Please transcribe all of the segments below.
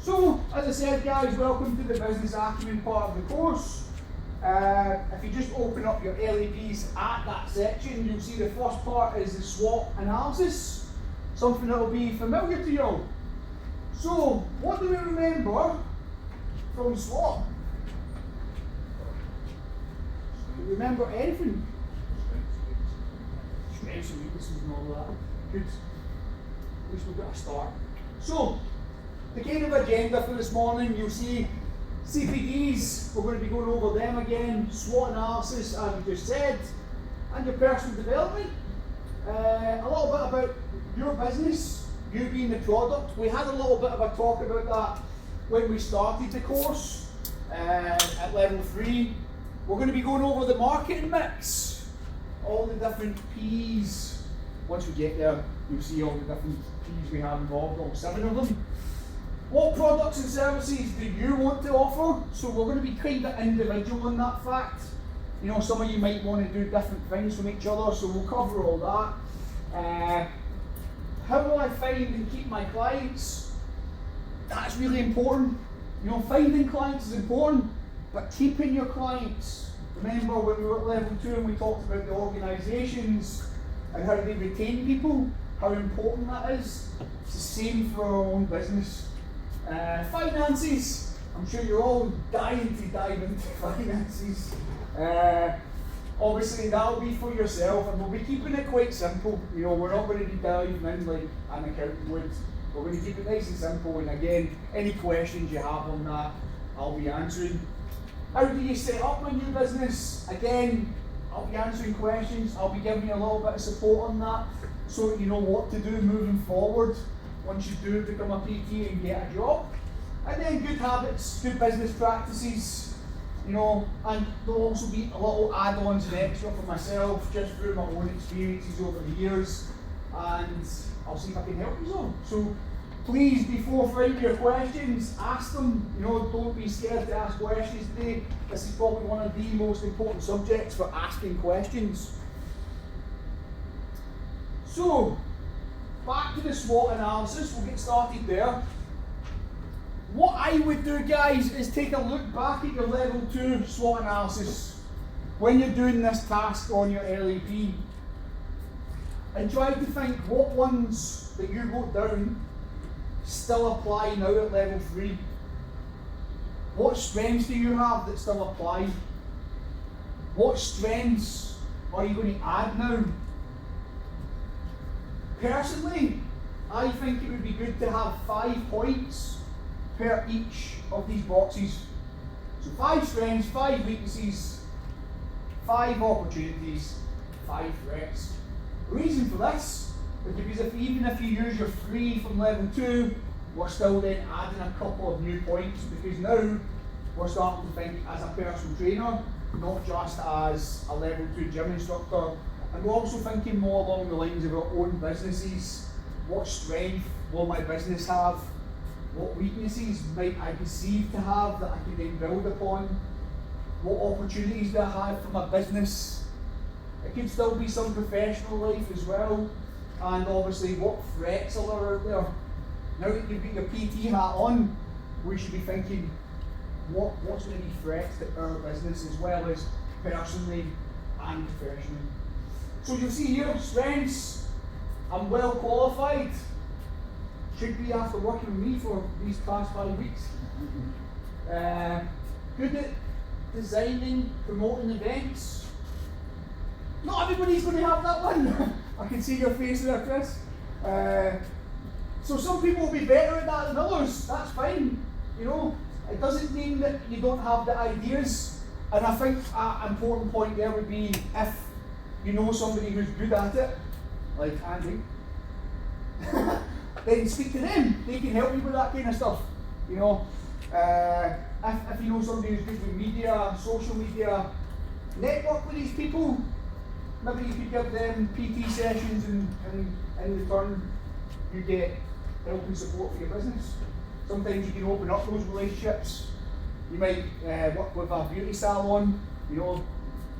So, as I said guys, welcome to the Business Acumen part of the course. If you just open up your LAPs at that section, you'll see the first part is the SWOT analysis, something that will be familiar to you all. So, what do we remember from SWOT? Do we remember anything? Strengths and weaknesses and all that. Good. At least we've got a start. So, the kind of agenda for this morning, you'll see CPDs, we're going to be going over them again, SWOT analysis, as we just said, and your personal development. A little bit about your business, you being the product. We had a little bit of a talk about that when we started the course at level 3. We're going to be going over the marketing mix, all the different P's. Once we get there, you'll see all the different P's we have involved, all 7 of them. What products and services do you want to offer? So we're going to be kind of individual in that fact. You know, some of you might want to do different things from each other, so we'll cover all that. How will I find and keep my clients? That's really important. You know, finding clients is important, but keeping your clients. Remember when we were at level 2 and we talked about the organisations and how they retain people, how important that is. It's the same for our own business. Finances, I'm sure you're all dying to dive into finances. Obviously that'll be for yourself, and we'll be keeping it quite simple. You know, we're not going to be diving in like an accountant would. We're going to keep it nice and simple, and again, any questions you have on that, I'll be answering. How do you set up my new business? Again, I'll be answering questions. I'll be giving you a little bit of support on that, so that you know what to do moving forward once you do become a PT and get a job. And then good habits, good business practices, you know, and there'll also be a little add-ons and extra for myself, just through my own experiences over the years, and I'll see if I can help you all. So please, before finding your questions, ask them. You know, don't be scared to ask questions today. This is probably one of the most important subjects for asking questions. So, back to the SWOT analysis, we'll get started there. What I would do, guys, is take a look back at your level 2 SWOT analysis when you're doing this task on your LAP, and try to think what ones that you wrote down still apply now at level 3. What strengths do you have that still apply? What strengths are you going to add now? Personally, I think it would be good to have 5 points per each of these boxes. So 5 strengths, 5 weaknesses, 5 opportunities, 5 threats. The reason for this is because even if you use your 3 from level 2, we're still then adding a couple of new points, because now we're starting to think as a personal trainer, not just as a level 2 gym instructor. And we're also thinking more along the lines of our own businesses. What strength will my business have? What weaknesses might I perceive to have that I can then build upon? What opportunities do I have for my business? It could still be some professional life as well. And obviously, what threats are there out there? Now that you've got your PT hat on, we should be thinking, what's going to be threats to our business as well as personally and professionally? So you'll see here, strengths, I'm well qualified. Should be after working with me for these past 5 weeks. Good at designing, promoting events. Not everybody's going to have that one. I can see your face there, Chris. So some people will be better at that than others. That's fine. You know, it doesn't mean that you don't have the ideas. And I think an important point there would be if you know somebody who's good at it, like Andy, then speak to them. They can help you with that kind of stuff. You know, if you know somebody who's good with media, social media, network with these people. Maybe you could give them PT sessions, and in return you get help and support for your business. Sometimes you can open up those relationships. You might work with a beauty salon. You know,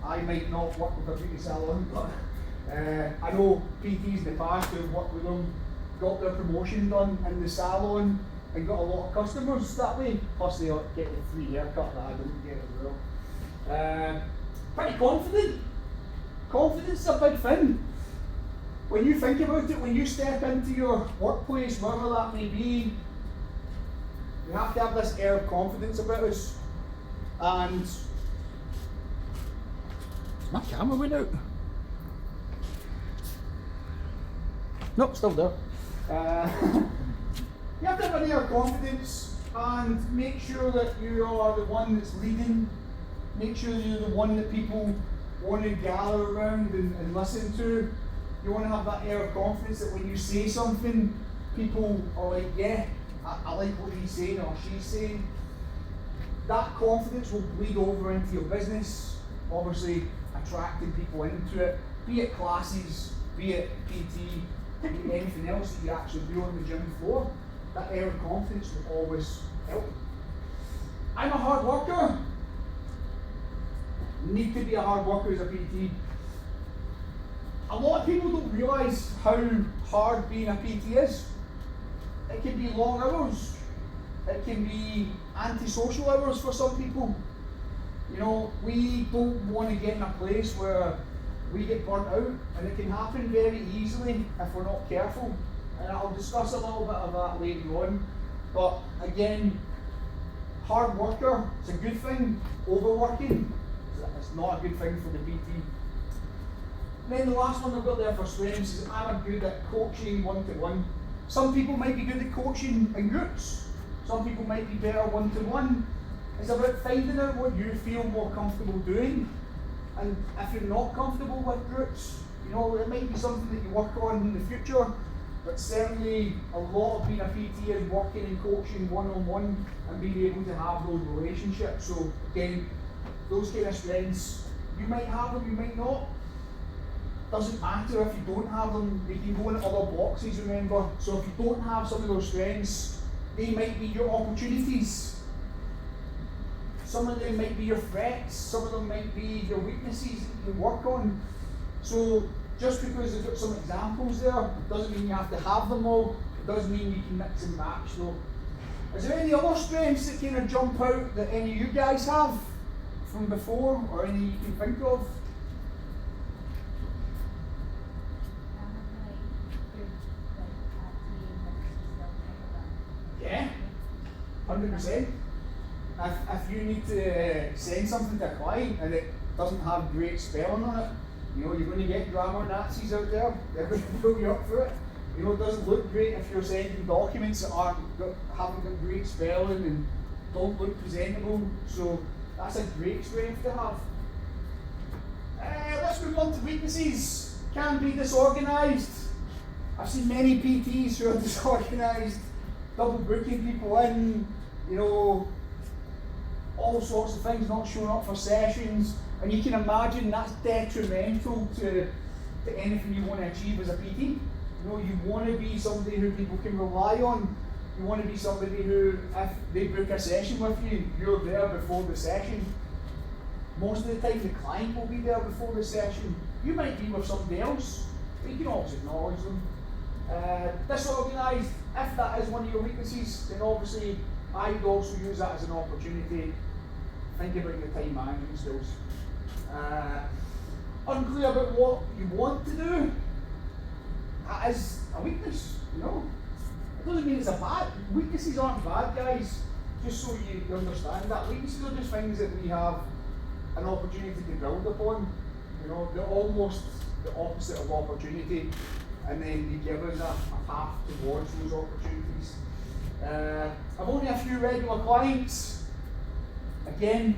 I might not work with a beauty salon, but I know PTs in the past who have worked with them, got their promotion done in the salon, and got a lot of customers that way. Plus they get the free haircut that I don't get as well. Pretty confident. Confidence is a big thing. When you think about it, when you step into your workplace, wherever that may be, we have to have this air of confidence about us. And my camera went out. Nope, still there. You have to have an air of confidence and make sure that you are the one that's leading. Make sure you're the one that people want to gather around and listen to. You want to have that air of confidence that when you say something, people are like, yeah, I like what he's saying or she's saying. That confidence will bleed over into your business, obviously attracting people into it, be it classes, be it PT, be it anything else that you actually do on the gym floor. That air of confidence will always help. I'm a hard worker. Need to be a hard worker as a PT. A lot of people don't realise how hard being a PT is. It can be long hours. It can be antisocial hours for some people. You know, we don't want to get in a place where we get burnt out, and it can happen very easily if we're not careful. And I'll discuss a little bit of that later on. But again, hard worker, it's a good thing. Overworking, it's not a good thing for the PT. And then the last one I've got there for strengths is I'm good at coaching one-to-one. Some people might be good at coaching in groups. Some people might be better one-to-one. It's about finding out what you feel more comfortable doing. And if you're not comfortable with groups, you know, it might be something that you work on in the future. But certainly a lot of being a PT is working and coaching one-on-one and being able to have those relationships. So again, those kind of strengths, you might have them, you might not. Doesn't matter if you don't have them, they can go in other boxes, remember. So if you don't have some of those strengths, they might be your opportunities. Some of them might be your threats, some of them might be your weaknesses that you work on. So just because I've got some examples there, doesn't mean you have to have them all, it does mean you can mix and match though. Is there any other strengths that kind of jump out that any of you guys have from before, or any you can think of? Yeah, 100%. If you need to send something to a client and it doesn't have great spelling on it, you know, you're going to get grammar Nazis out there. They're going to pull you up for it. You know, it doesn't look great if you're sending documents that haven't got great spelling and don't look presentable. So that's a great strength to have. Let's move on to weaknesses. Can be disorganised. I've seen many PTs who are disorganised, double booking people in, you know, all sorts of things, not showing up for sessions, and you can imagine that's detrimental to anything you want to achieve as a PT. You know, you want to be somebody who people can rely on. You want to be somebody who, if they book a session with you, you're there before the session. Most of the time the client will be there before the session. You might be with somebody else, but you can always acknowledge them. Disorganised, if that is one of your weaknesses, then obviously I would also use that as an opportunity. Think about your time management skills. Unclear about what you want to do, that is a weakness, you know. It doesn't mean it's a bad, weaknesses aren't bad, guys, just so you understand that. Weaknesses are just things that we have an opportunity to build upon. You know, they're almost the opposite of opportunity, and then they give us a path towards those opportunities. I've only a few regular clients. Again,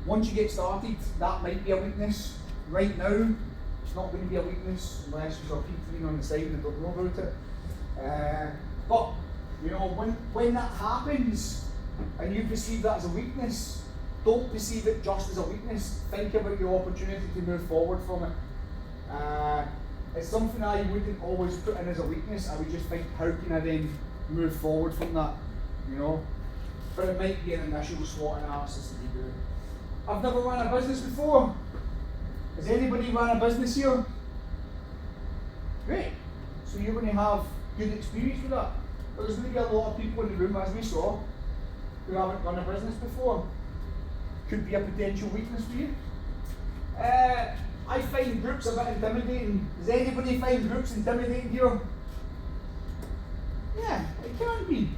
once you get started, that might be a weakness. Right now, it's not going to be a weakness unless you're PTing on the side and don't know about it. But you know, when that happens and you perceive that as a weakness, don't perceive it just as a weakness. Think about your opportunity to move forward from it. It's something I wouldn't always put in as a weakness. I would just think, how can I then move forward from that? You know, but it might be an initial SWOT analysis that you do. I've never run a business before. Has anybody run a business here? Great. So you're going to have good experience with that. But there's going to be a lot of people in the room, as we saw, who haven't run a business before. Could be a potential weakness for you. I find groups a bit intimidating. Does anybody find groups intimidating here? Yeah, it can be.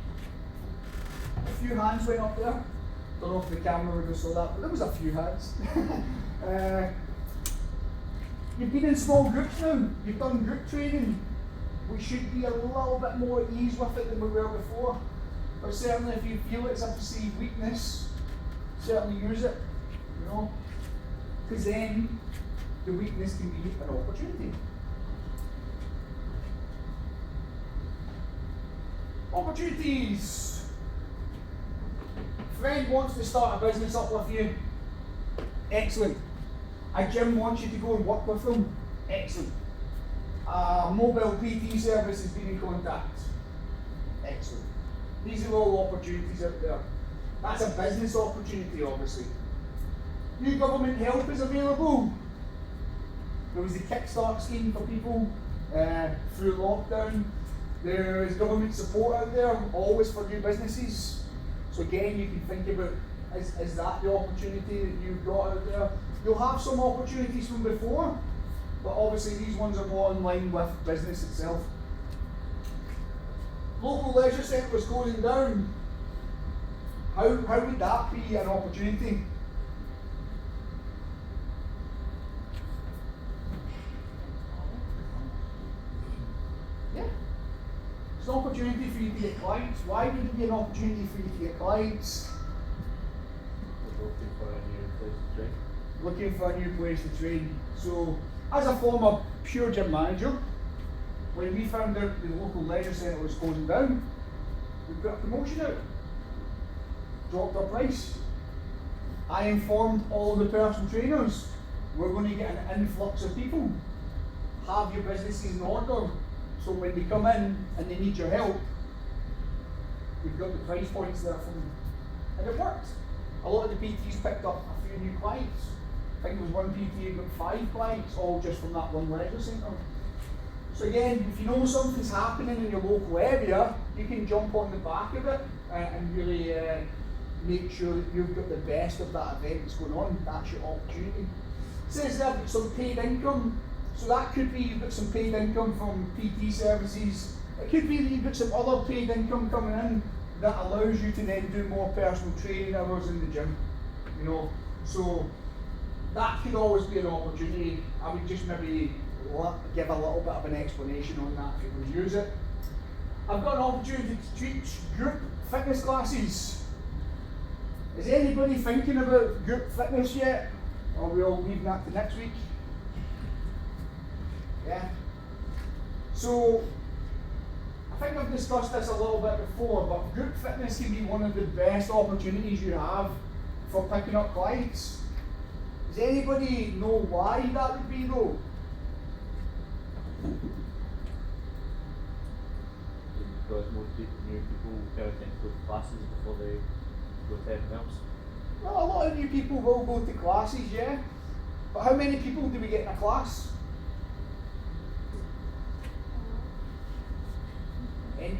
A few hands went up there. Don't know if the camera would have saw that, but there was a few hands. You've been in small groups now. You've done group training. We should be a little bit more at ease with it than we were before. But certainly if you feel it's a perceived weakness, certainly use it, you know. Because then the weakness can be an opportunity. Opportunities. Friend wants to start a business up with you. Excellent. A gym wants you to go and work with them. Excellent. A mobile PT service has been in contact. Excellent. These are all opportunities out there. That's a business opportunity, obviously. New government help is available. There was the Kickstart scheme for people through lockdown. There is government support out there, always for new businesses. So again, you can think about, is that the opportunity that you've got out there? You'll have some opportunities from before, but obviously these ones are more in line with business itself. Local leisure centre was closing down. How would that be an opportunity? Yeah. It's an opportunity for you to get clients. Why would it be an opportunity for you to get clients? Looking for a new place to train. Looking for a new place to train. So, as a former pure gym manager, when we found out the local leisure centre was closing down, we put a promotion out. Dropped our price. I informed all the personal trainers, we're going to get an influx of people. Have your businesses in order, so when they come in and they need your help, we've got the price points there for them. And it worked. A lot of the PTs picked up a few new clients. I think there was one PT who got 5 clients, all just from that one leisure centre. So again, if you know something's happening in your local area, you can jump on the back of it and really make sure that you've got the best of that event that's going on. That's your opportunity. It says there that some paid income. So that could be you've got some paid income from PT services. It could be that you've got some other paid income coming in that allows you to then do more personal training hours in the gym. You know, so that could always be an opportunity. I would just maybe give a little bit of an explanation on that if you would use it. I've got an opportunity to teach group fitness classes. Is anybody thinking about group fitness yet? Or are we all leaving that to next week? Yeah. So, I think I've discussed this a little bit before, but group fitness can be one of the best opportunities you have for picking up clients. Does anybody know why that would be though? Because most new people kind of tend to go to classes before they go to anything else. Well, a lot of new people will go to classes, yeah. But how many people do we get in a class?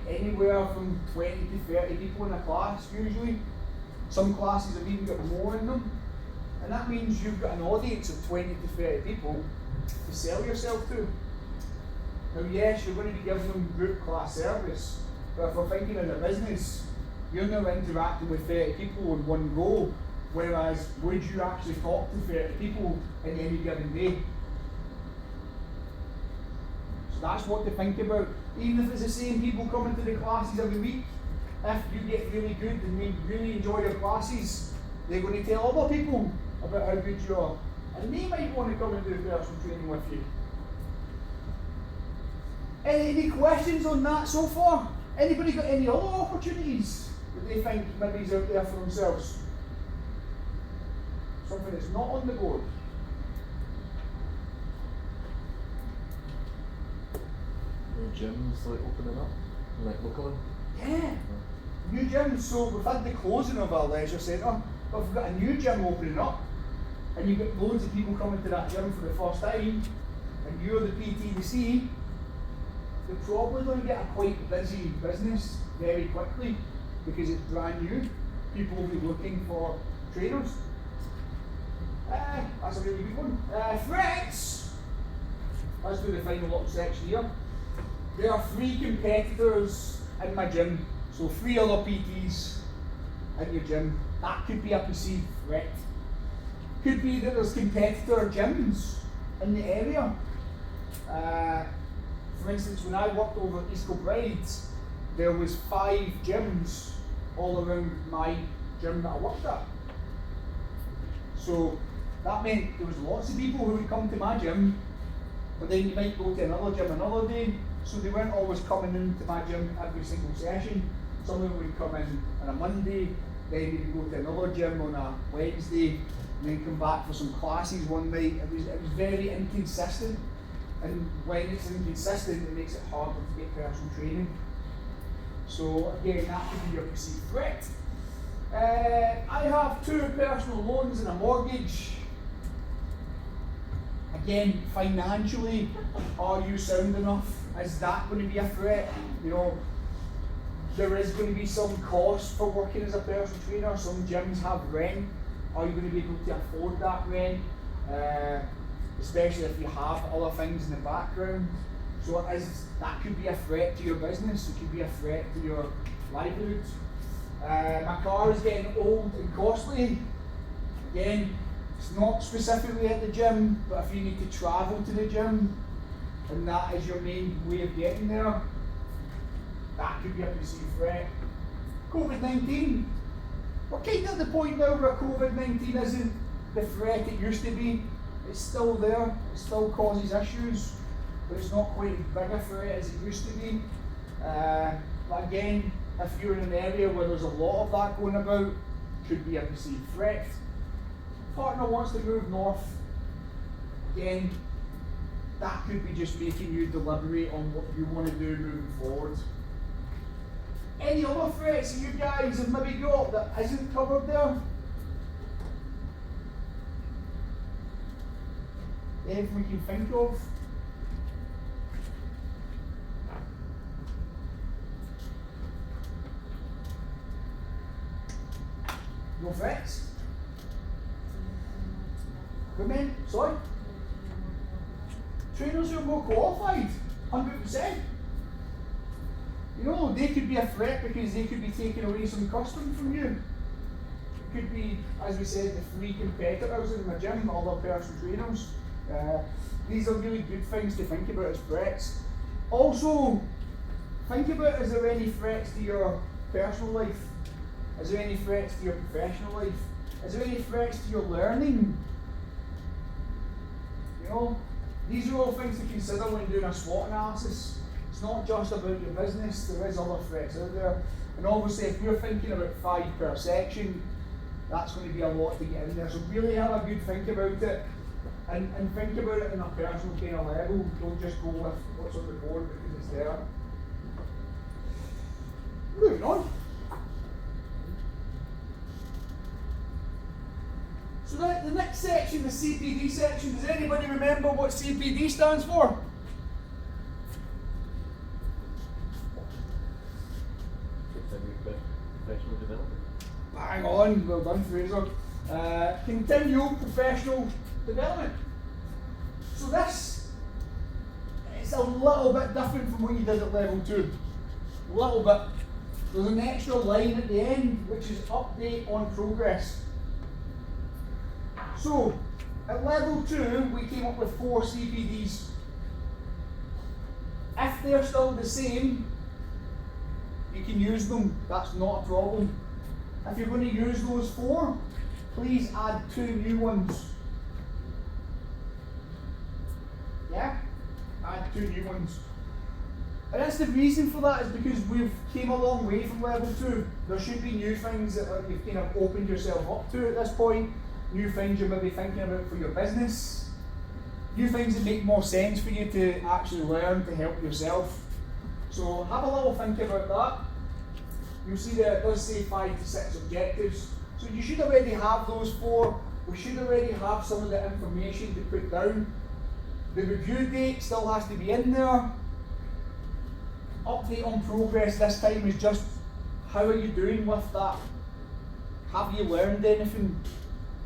Anywhere from 20 to 30 people in a class usually. Some classes have even got more in them. And that means you've got an audience of 20 to 30 people to sell yourself to. Now yes, you're going to be giving them group class service, but if we're thinking in a business, you're now interacting with 30 people in one go, whereas would you actually talk to 30 people in any given day? So that's what to think about. Even if it's the same people coming to the classes every week, if you get really good and they really enjoy your classes, they're going to tell other people about how good you are. And they might want to come and do personal training with you. Any questions on that so far? Anybody got any other opportunities that they think maybe is out there for themselves? Something that's not on the board. Gyms like opening up, like locally. Yeah. New gyms. So we've had the closing of our leisure centre, but we've got a new gym opening up, and you've got loads of people coming to that gym for the first time, and you're the PT to see. They're probably going to get a quite busy business. very quickly because it's brand new. People will be looking for trainers. That's a really good one. Threats. Let's do the final little section here. There are 3 competitors in my gym. So 3 other PTs in your gym. That could be a perceived threat. Could be that there's competitor gyms in the area. For instance, when I worked over at East Kilbride, there was 5 gyms all around my gym that I worked at. So that meant there was lots of people who would come to my gym, but then you might go to another gym another day. So they weren't always coming into my gym every single session. Some of them would come in on a Monday, then they would go to another gym on a Wednesday, and then come back for some classes one night. It was very inconsistent, and when it's inconsistent, it makes it harder to get personal training. So again, that could be your perceived threat. I have 2 personal loans and a mortgage. Again, financially, are you sound enough? Is that going to be a threat? You know, there is going to be some cost for working as a personal trainer. Some gyms have rent. Are you going to be able to afford that rent? Especially if you have other things in the background. So that could be a threat to your business. It could be a threat to your livelihood. My car is getting old and costly. Again, it's not specifically at the gym, but if you need to travel to the gym and that is your main way of getting there, that could be a perceived threat. COVID-19. We're kind of at the point now where COVID-19 isn't the threat it used to be. It's still there, it still causes issues, but it's not quite as big a threat as it used to be. But again, if you're in an area where there's a lot of that going about, could be a perceived threat. Partner wants to move north. Again, that could be just making you deliberate on what you want to do moving forward. Any other threats that you guys have maybe got that isn't covered there? Anything we can think of? No threats? Good men? Sorry? Trainers who are more qualified, 100%. You know, they could be a threat because they could be taking away some custom from you. It could be, as we said, the 3 competitors in the gym, other personal trainers. These are really good things to think about as threats. Also, think about, is there any threats to your personal life? Is there any threats to your professional life? Is there any threats to your learning? You know, these are all things to consider when doing a SWOT analysis. It's not just about your business, there is other threats out there. And obviously if you're thinking about 5 per section, that's going to be a lot to get in there. So really have a good think about it and think about it on a personal kind of level. Don't just go with what's on the board because it's there. Moving on. So the next section, the CPD section, does anybody remember what CPD stands for? Professional development. Bang on, well done Fraser. Continual professional development. So this is a little bit different from what you did at level 2. A little bit. There's an extra line at the end which is update on progress. So, at level 2, we came up with 4 CPDs. If they're still the same, you can use them, that's not a problem. If you're going to use those 4, please add 2 new ones. Yeah? Add 2 new ones. And that's the reason for that is because we've came a long way from level 2. There should be new things that you've kind of opened yourself up to at this point. New things you may be thinking about for your business, new things that make more sense for you to actually learn to help yourself. So have a little think about that. You'll see that it does say 5 to 6 objectives. So you should already have those 4. We should already have some of the information to put down. The review date still has to be in there. Update on progress this time is just how are you doing with that? Have you learned anything?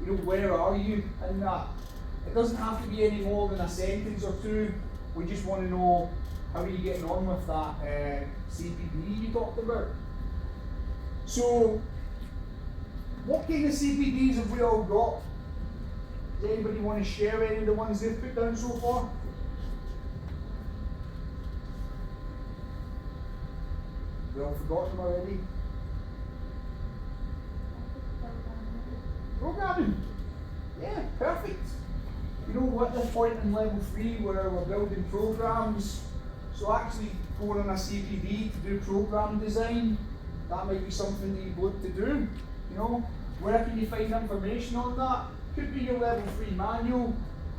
You know, where are you in that? It doesn't have to be any more than a sentence or two. We just want to know, how are you getting on with that CPD you talked about? So, what kind of CPDs have we all got? Does anybody want to share any of the ones they've put down so far? We all forgotten them already? Programming. Yeah, perfect. You know, we're at this point in level 3 where we're building programs, so actually going on a CPD to do program design, that might be something that you'd look to do. You know, where can you find information on that? Could be your level 3 manual.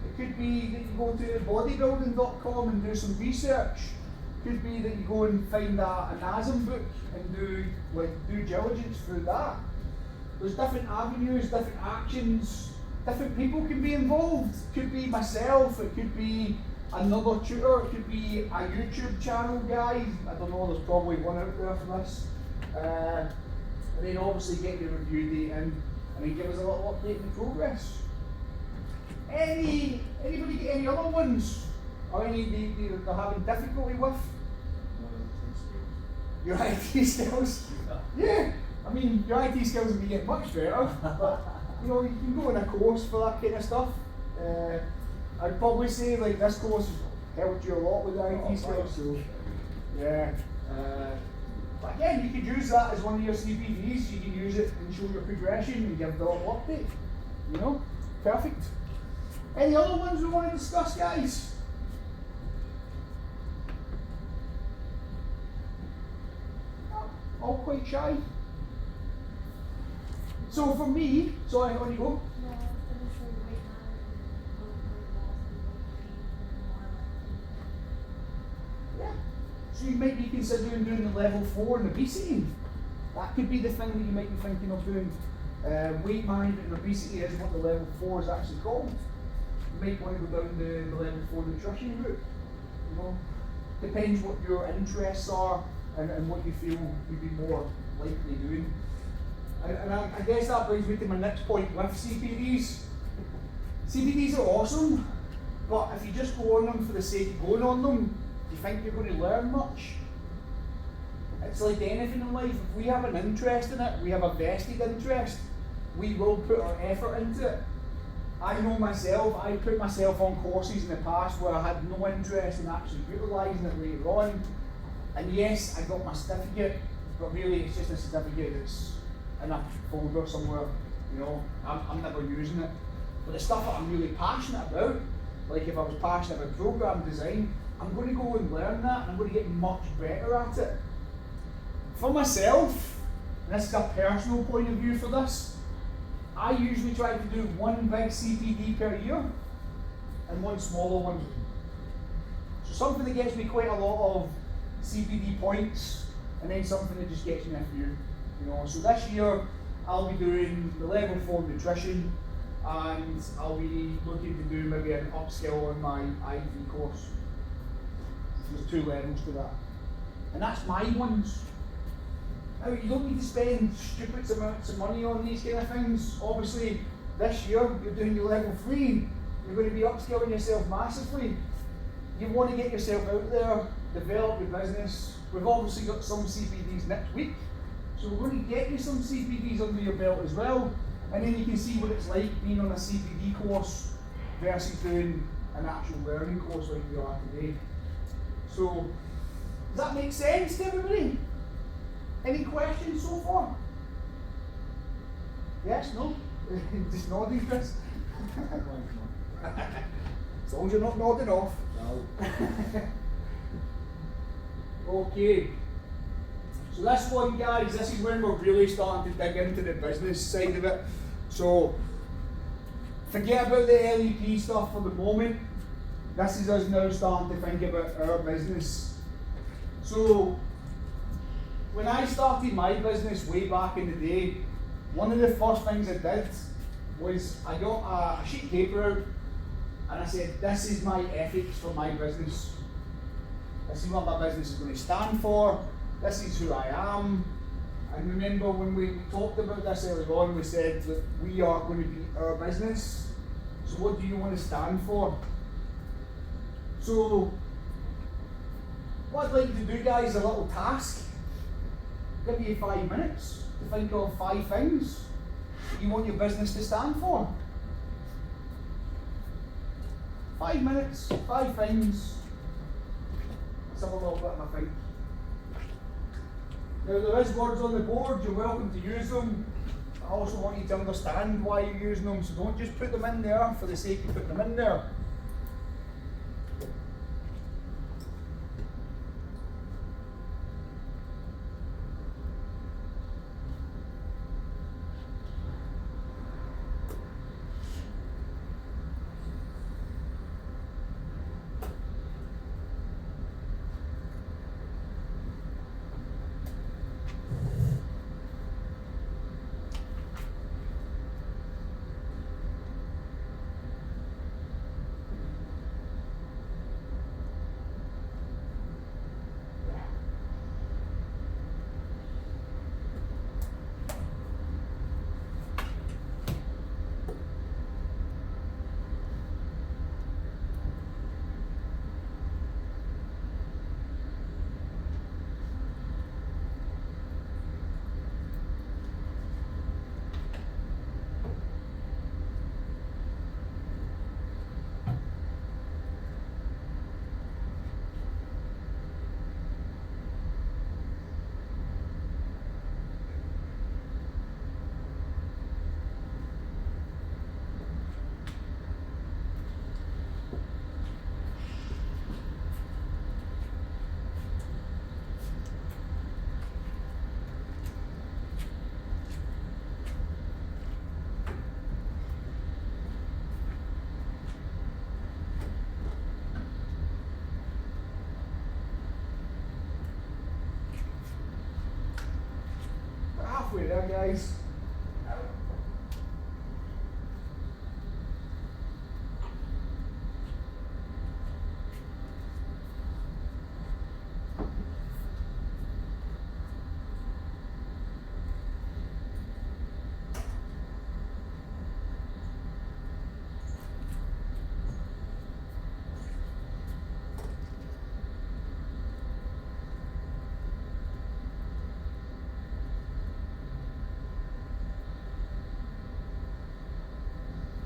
It could be that you go to bodybuilding.com and do some research. Could be that you go and find an ASM book and do due diligence through that. There's different avenues, different actions, different people can be involved. It could be myself, it could be another tutor, it could be a YouTube channel guy. I don't know, there's probably one out there for this. And then obviously get your review date in and then give us a little update in the progress. Anybody get any other ones? Or any they're having difficulty with? Your IT skills? Yeah, I mean, your IT skills will be getting much better, but you know, you can go on a course for that kind of stuff. I'd probably say like this course helped you a lot with the IT skills, so yeah. But again, you could use that as one of your CPDs. You can use it and show your progression and give the little update. You know, perfect. Any other ones we want to discuss, guys? All quite shy. So for me, sorry, on you go. Yeah. So you might be considering doing the level 4 in obesity. That could be the thing that you might be thinking of doing. Weight management and obesity is what the level 4 is actually called. You might want to go down the level 4 nutrition route. You know, depends what your interests are and what you feel you'd be more likely doing. And I guess that brings me to my next point with CPDs. CPDs are awesome, but if you just go on them for the sake of going on them, do you think you're going to learn much? It's like anything in life. If we have an interest in it, we have a vested interest, we will put our effort into it. I know myself, I put myself on courses in the past where I had no interest in actually utilising it later on. And yes, I got my certificate, but really it's just a certificate that's in a folder somewhere. You know, I'm never using it. But the stuff that I'm really passionate about, like if I was passionate about program design, I'm going to go and learn that and I'm going to get much better at it. For myself, and this is a personal point of view for this, I usually try to do one big CPD per year and one smaller one. So something that gets me quite a lot of CPD points and then something that just gets me a few. You know, so this year I'll be doing the level 4 nutrition and I'll be looking to do maybe an upskill on my IV course. So there's 2 levels to that. And that's my ones. Now, you don't need to spend stupid amounts of money on these kind of things. Obviously, this year you're doing your level 3. You're going to be upskilling yourself massively. You want to get yourself out there, develop your business. We've obviously got some CPDs next week. So we're going to get you some CPDs under your belt as well. And then you can see what it's like being on a CPD course versus doing an actual learning course like we are today. So, does that make sense to everybody? Any questions so far? Yes? No? Just nodding, Chris? As long as you're not nodding off. No. Okay. So this one, guys, this is when we're really starting to dig into the business side of it. So, forget about the LAP stuff for the moment. This is us now starting to think about our business. So, when I started my business way back in the day, one of the first things I did was I got a sheet of paper out and I said, this is my ethics for my business. This is what my business is going to stand for. This is who I am. And remember when we talked about this earlier on, we said that we are going to be our business. So what do you want to stand for? So what I'd like you to do, guys, a little task. Give you 5 minutes to think of 5 things you want your business to stand for. 5 minutes, 5 things. Let's have a little bit of a think. Now there is words on the board, you're welcome to use them. I also want you to understand why you're using them, so don't just put them in there for the sake of putting them in there. Halfway there, guys.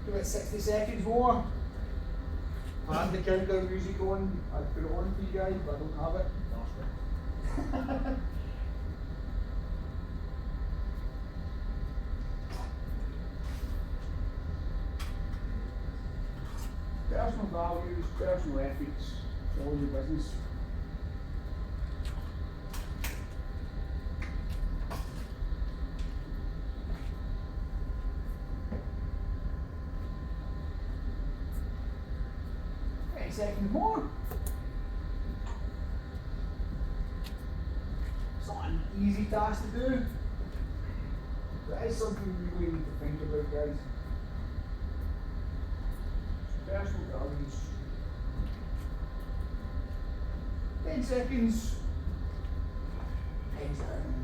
Give it 60 seconds more. I had the countdown music on. I'd put it on for you guys, but I don't have it. Personal values, personal ethics, all your business. Seconds more. It's not an easy task to do. That is something you really need to think about, guys. Personal values. 10 seconds. Heads down.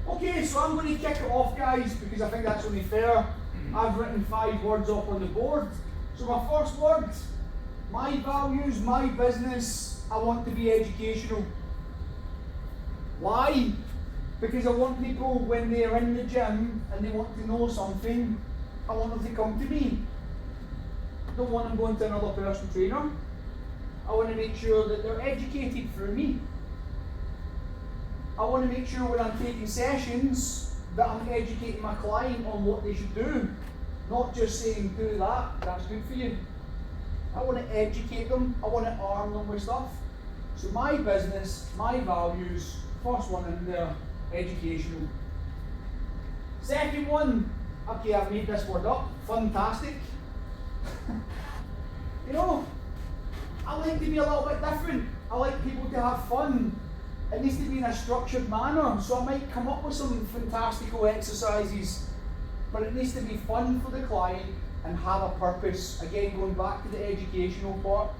Okay, so I'm going to kick it off, guys, because I think that's only fair. I've written 5 words up on the board. So my first word, my values, my business, I want to be educational. Why? Because I want people, when they are in the gym and they want to know something, I want them to come to me. I don't want them going to another personal trainer. I want to make sure that they're educated through me. I want to make sure when I'm taking sessions that I'm educating my client on what they should do. Not just saying, do that, that's good for you. I want to educate them, I want to arm them with stuff. So my business, my values, first one in there, educational. Second one, okay, I've made this word up, fantastic. You know, I like to be a little bit different. I like people to have fun. It needs to be in a structured manner, so I might come up with some fantastical exercises, but it needs to be fun for the client and have a purpose. Again, going back to the educational part.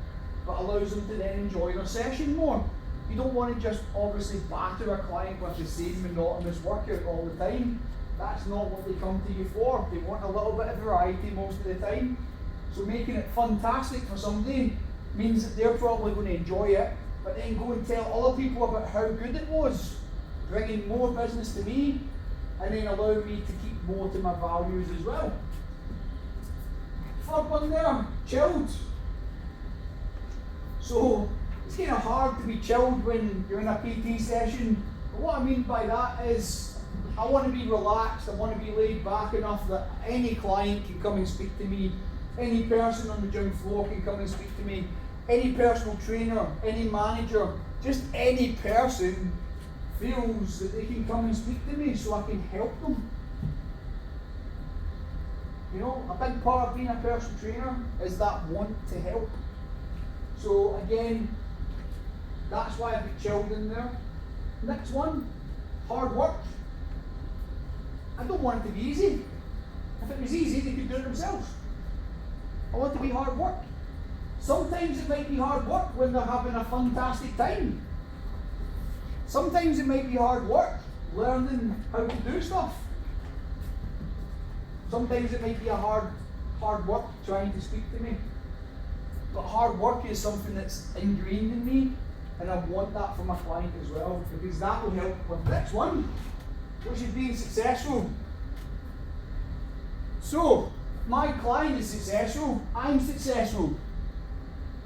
but allows them to then enjoy their session more. You don't want to just obviously batter a client with the same monotonous workout all the time. That's not what they come to you for. They want a little bit of variety most of the time. So making it fantastic for somebody means that they're probably going to enjoy it, but then go and tell other people about how good it was, bringing more business to me, and then allowing me to keep more to my values as well. Third one there, chilled. So it's kind of hard to be chilled when you're in a PT session. But what I mean by that is I want to be relaxed, I want to be laid back enough that any client can come and speak to me, any person on the gym floor can come and speak to me, any personal trainer, any manager, just any person feels that they can come and speak to me so I can help them. You know, a big part of being a personal trainer is that want to help. So again, that's why I've got chilled in there. Next one, hard work. I don't want it to be easy. If it was easy, they could do it themselves. I want it to be hard work. Sometimes it might be hard work when they're having a fantastic time. Sometimes it might be hard work learning how to do stuff. Sometimes it might be a hard work trying to speak to me. But hard work is something that's ingrained in me, and I want that for my client as well, because that will help with the next one, which is being successful. So, my client is successful, I'm successful.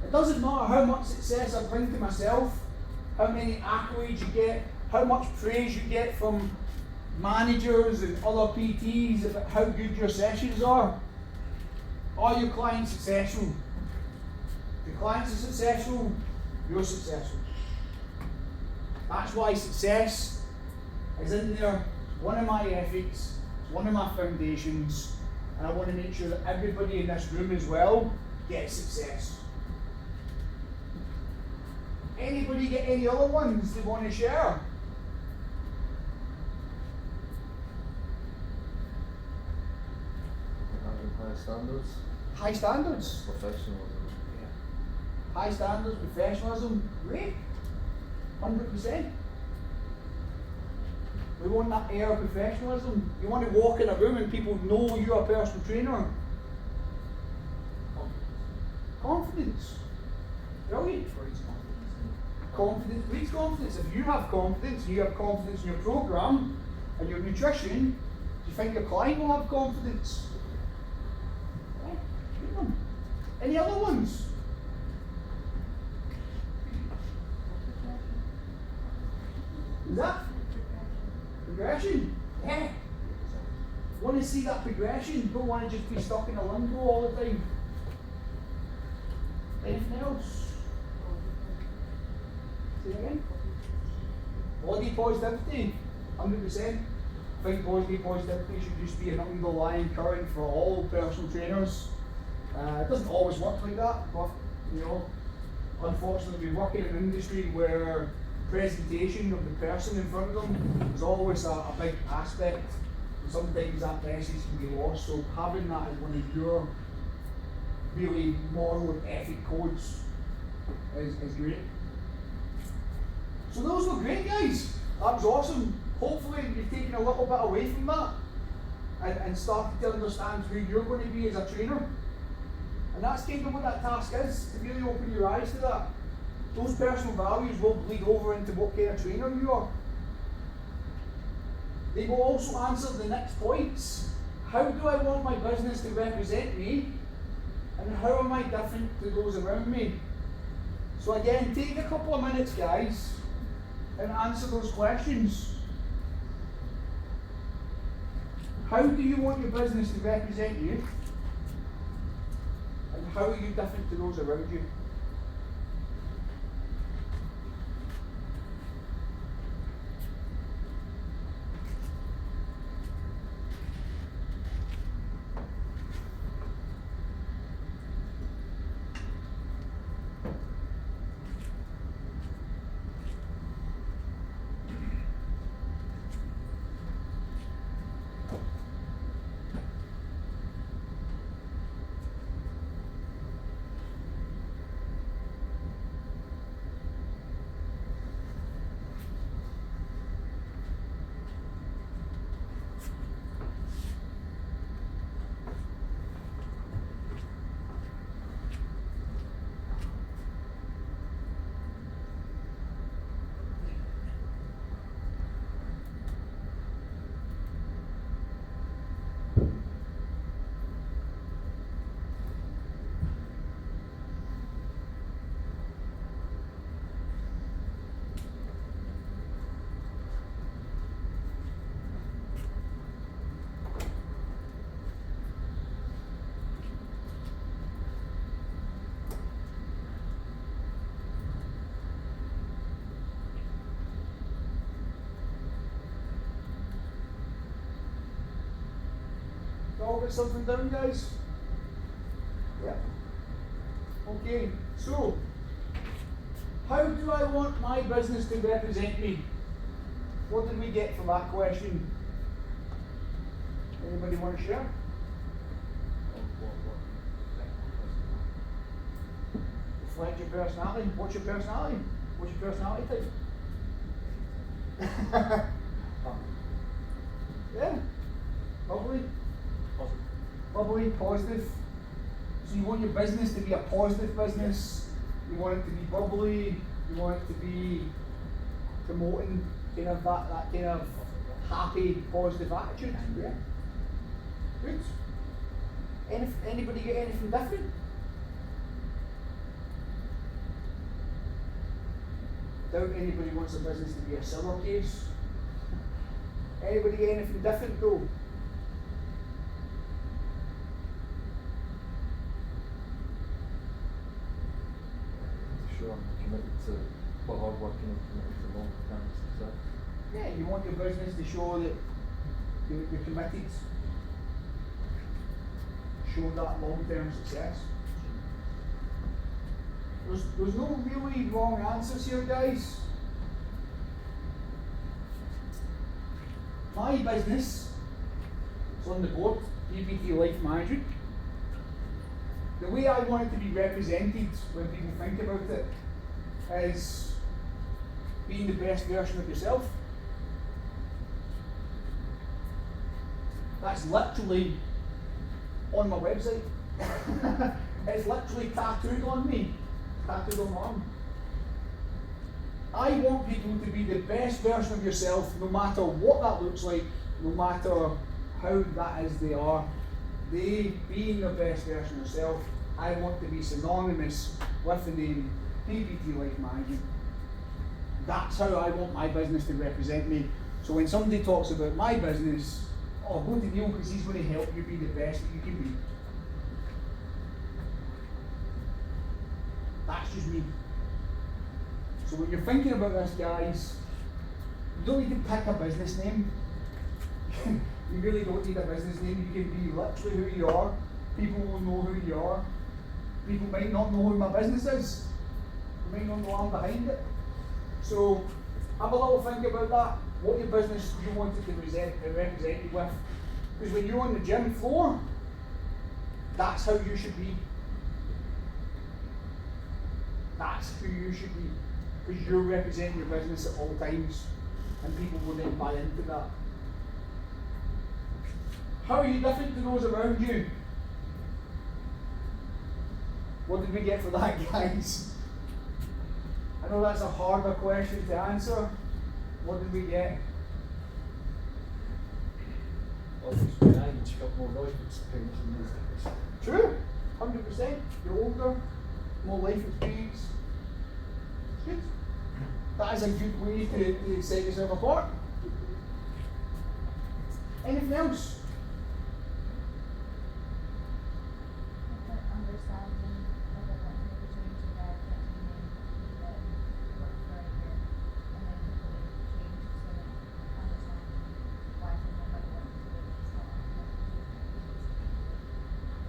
It doesn't matter how much success I bring to myself, how many accolades you get, how much praise you get from managers and other PTs about how good your sessions are. Are your clients successful? If your clients are successful, you're successful. That's why success is in there. It's one of my ethics, it's one of my foundations, and I want to make sure that everybody in this room as well gets success. Anybody get any other ones they want to share? Having high standards. High standards. Professionalism. Yeah. High standards, professionalism, great. 100%. We want that air of professionalism. You want to walk in a room and people know you're a personal trainer. Confidence. Brilliant. Confidence breeds confidence. If you have confidence, you have confidence in your program and your nutrition, do you think your client will have confidence? Yeah, good one. Any other ones? Is that progression? Yeah. Want to see that progression. Don't want to just be stuck in a limbo all the time. Anything else? Say it again. Body positivity, 100%. I think body positivity should just be an underlying current for all personal trainers. It doesn't always work like that, but you know, unfortunately we work in an industry where presentation of the person in front of them is always a big aspect, and sometimes that message can be lost. So having that as one of your really moral and ethic codes is great. So those were great, guys. That was awesome. Hopefully you've taken a little bit away from that and started to understand who you're going to be as a trainer. And that's kind of what that task is, to really open your eyes to that. Those personal values will bleed over into what kind of trainer you are. They will also answer the next points. How do I want my business to represent me? And how am I different to those around me? So again, take a couple of minutes, guys, and answer those questions. How do you want your business to represent you? And how are you different to those around you? all got something down, guys? Yeah. Okay, so how do I want my business to represent me? What did we get from that question? Anybody want to share? Reflect your personality. What's your personality? What's your personality type? Yeah. Bubbly. Bubbly, positive. So you want your business to be a positive business. You want it to be bubbly. You want it to be promoting kind of that kind of happy, positive attitude. Yeah. Good. Anybody get anything different? Doubt anybody wants a business to be a siller case. Anybody get anything different though? Sure, I'm committed to hard working and committed to long term success. Yeah, you want your business to show that you're committed. Show that long-term success. There's no really wrong answers here, guys. My business is on the board, PPT Life Management. The way I want it to be represented when people think about it is being the best version of yourself. That's literally on my website. It's literally tattooed on me, tattooed on my arm. I want people to be the best version of yourself, no matter what that looks like, no matter how that is they are. They being the best version of yourself, I want to be synonymous with the name PPT Life Management. That's how I want my business to represent me. So when somebody talks about my business, oh, go to Neil because he's going to help you be the best that you can be. That's just me. So when you're thinking about this, guys, you don't need to pick a business name. You really don't need a business name. You can be literally who you are. People will know who you are. People might not know who my business is. They might not know I'm behind it. So have a little think about that. What your business you want it to represent you with. Because when you're on the gym floor, that's how you should be. That's who you should be. Because you're representing your business at all times. And people will then buy into that. How are you different to those around you? What did we get for that, guys? I know that's a harder question to answer. What did we get? Obviously, age, got more life experience in these days. True, 100%. You're older, more life experience. It's good. That is a good way to set yourself apart. Anything else? Understanding of the opportunity that work for a year and then hopefully change so that understanding why someone might want to do it is not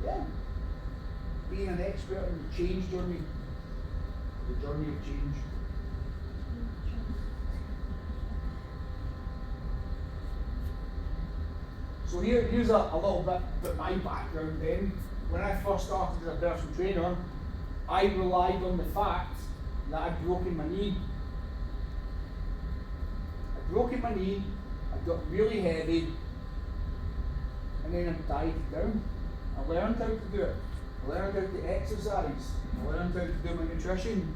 Yeah. Being an expert in the change journey, the journey of change. So here's a little bit my background then. When I first started as a personal trainer, I relied on the fact that I'd broken my knee. I'd broken my knee, I got really heavy, and then I died down. I learned how to do it. I learned how to exercise. I learned how to do my nutrition.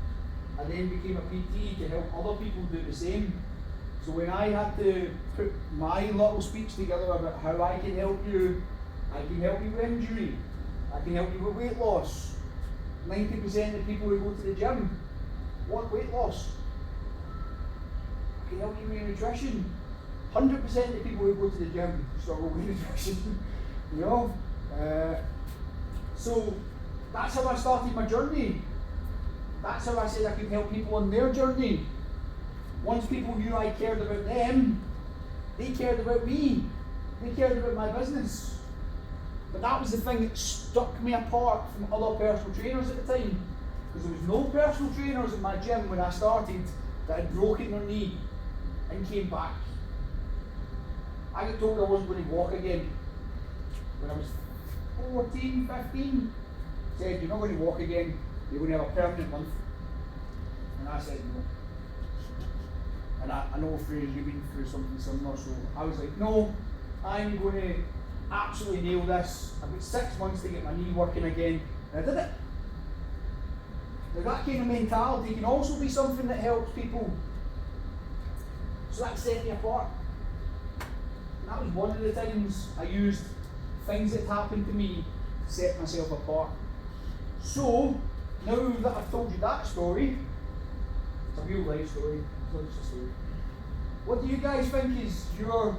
I then became a PT to help other people do the same. So when I had to put my little speech together about how I can help you with injury, I can help you with weight loss. 90% of people who go to the gym want weight loss. I can help you with nutrition. 100% of people who go to the gym struggle with nutrition. You know? So that's how I started my journey. That's how I said I could help people on their journey. Once people knew I cared about them, they cared about me. They cared about my business. But that was the thing that stuck me apart from other personal trainers at the time. Because there was no personal trainers in my gym when I started that had broken their knee and came back. I got told I wasn't going to walk again when I was 14, 15. Said, you're not going to walk again, you're going to have a permanent month. And I said no. And I know Fraser, you've been through something similar, so I was like, no, I'm going to absolutely nail this. I've got 6 months to get my knee working again, and I did it. Now that kind of mentality can also be something that helps people. So that set me apart. And that was one of the times I used things that happened to me to set myself apart. So, now that I've told you that story, it's a real life story, it's not just a story. What do you guys think is your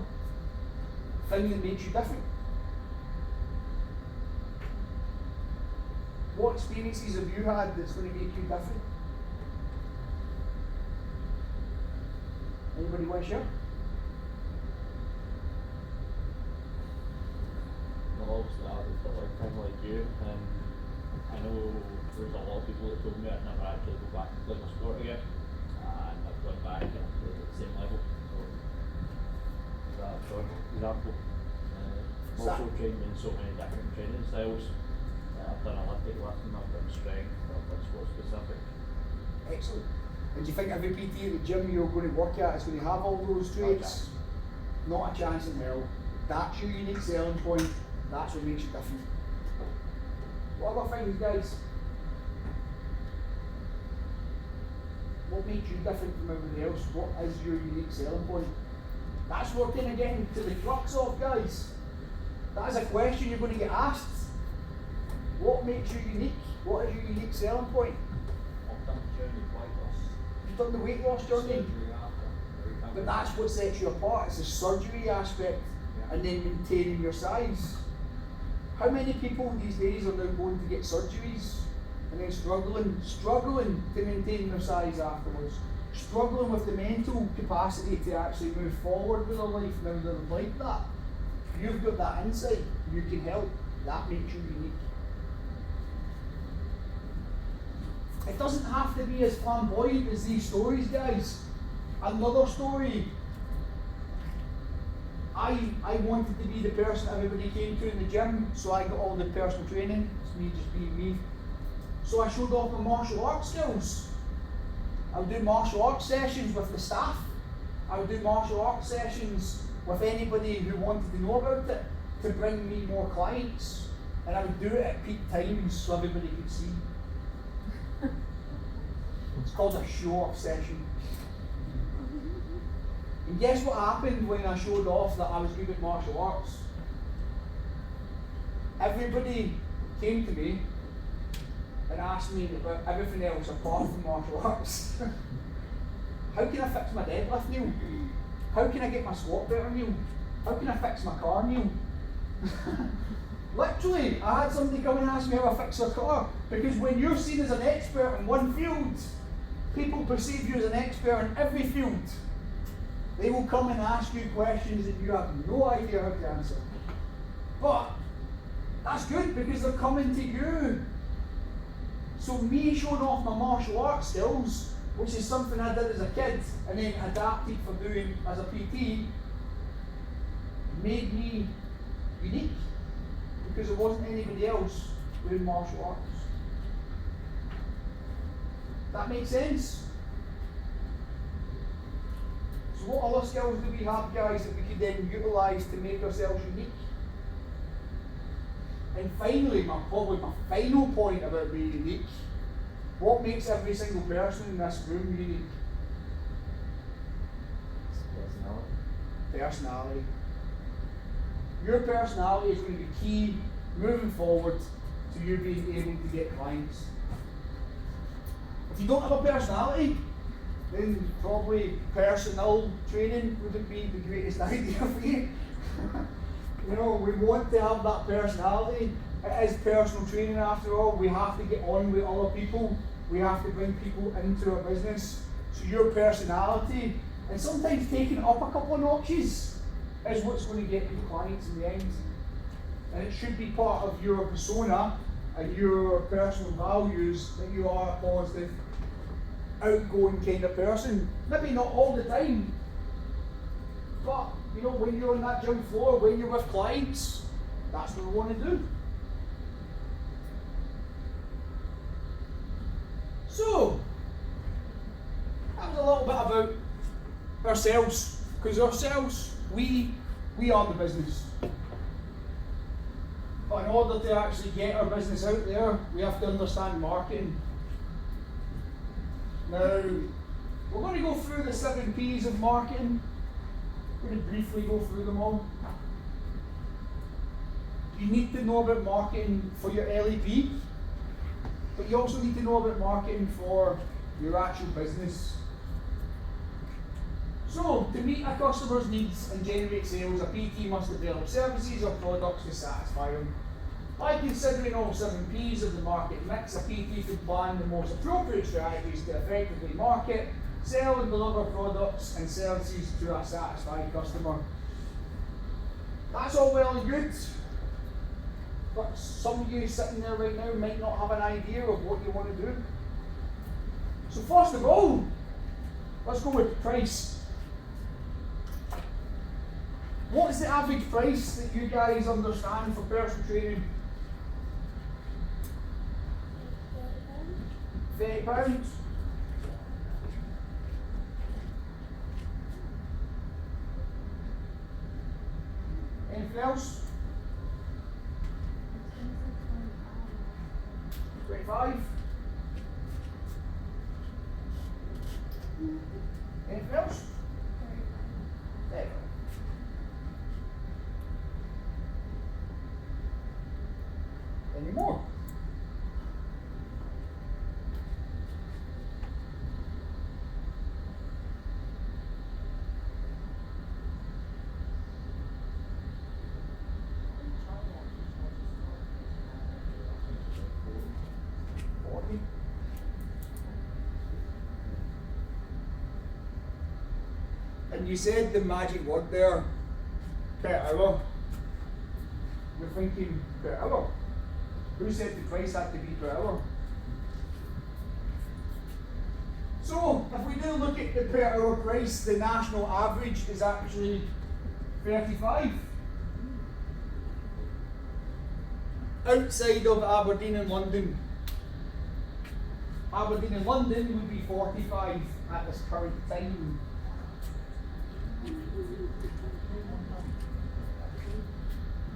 thing that makes you different? What experiences have you had that's going to make you different? Anybody want to share? Well, obviously I was like kind of like you. I know there's a lot of people that told me I'd never actually go back and play my sport again, and I've gone back and I've played at the same level. So that's for example. I've also trained in so many different training styles. I've done Olympic lifting, I've done strength, I've done sport specific. Excellent. And do you think every PT at the gym you're going to work at is going to have all those traits? Not a chance in hell. That's your unique selling point. That's what makes you different. What other things, guys? What makes you different from everybody else? What is your unique selling point? That's what we're kind of getting to the crux of, guys. That is a question you're going to get asked. What makes you unique? What is your unique selling point? I've done the journey of weight loss. You've done the weight loss journey. Surgery after. But that's what sets you apart. It's the surgery aspect, Yeah. and then maintaining your size. How many people these days are now going to get surgeries and then struggling to maintain their size afterwards, struggling with the mental capacity to actually move forward with their life now they're like that? You've got that insight, you can help. That makes you unique. It doesn't have to be as flamboyant as these stories, guys. Another story. I wanted to be the person everybody came to in the gym, so I got all the personal training. It's me just being me. So I showed off my martial arts skills. I would do martial arts sessions with the staff. I would do martial arts sessions with anybody who wanted to know about it to bring me more clients. And I would do it at peak times so everybody could see. It's called a show-off session. And guess what happened when I showed off that I was good at martial arts? Everybody came to me and asked me about everything else apart from martial arts. How can I fix my deadlift, Neil? How can I get my squat better, Neil? How can I fix my car, Neil? Literally, I had somebody come and ask me how I fix their car, because when you're seen as an expert in one field, people perceive you as an expert in every field. They will come and ask you questions that you have no idea how to answer. But that's good because they're coming to you. So me showing off my martial arts skills, which is something I did as a kid and then adapted for doing as a PT, made me unique because there wasn't anybody else doing martial arts. That makes sense? So what other skills do we have, guys, that we could then utilise to make ourselves unique? And finally, probably my final point about being unique, what makes every single person in this room unique? Personality. Your personality is going to be key moving forward to you being able to get clients. If you don't have a personality, then probably personal training wouldn't be the greatest idea for you. You know, we want to have that personality. It is personal training after all. We have to get on with other people. We have to bring people into our business. So your personality, and sometimes taking it up a couple of notches, is what's going to get you clients in the end. and it should be part of your persona and your personal values that you are a positive, outgoing kind of person. Maybe not all the time, but you know, when you're on that gym floor, when you're with clients, that's what we want to do. So, that was a little bit about ourselves, because ourselves, we are the business. But in order to actually get our business out there, we have to understand marketing. Now, we're going to go through the 7 P's of marketing. We're going to briefly go through them all. You need to know about marketing for your LAP, but you also need to know about marketing for your actual business. So, to meet a customer's needs and generate sales, a PT must develop services or products to satisfy them. By considering all 7 P's of the market mix, a PT could plan the most appropriate strategies to effectively market, sell and deliver products and services to a satisfied customer. That's all well and good, but some of you sitting there right now might not have an idea of what you want to do. So first of all, let's go with price. What is the average price that you guys understand for personal training? £30. Anything else? 25? Anything else? 35. Any more? And you said the magic word there, per hour. You're thinking per hour. Who said the price had to be per hour? So, if we do look at the per hour price, the national average is actually 35. Outside of Aberdeen and London. Aberdeen and London would be 45 at this current time.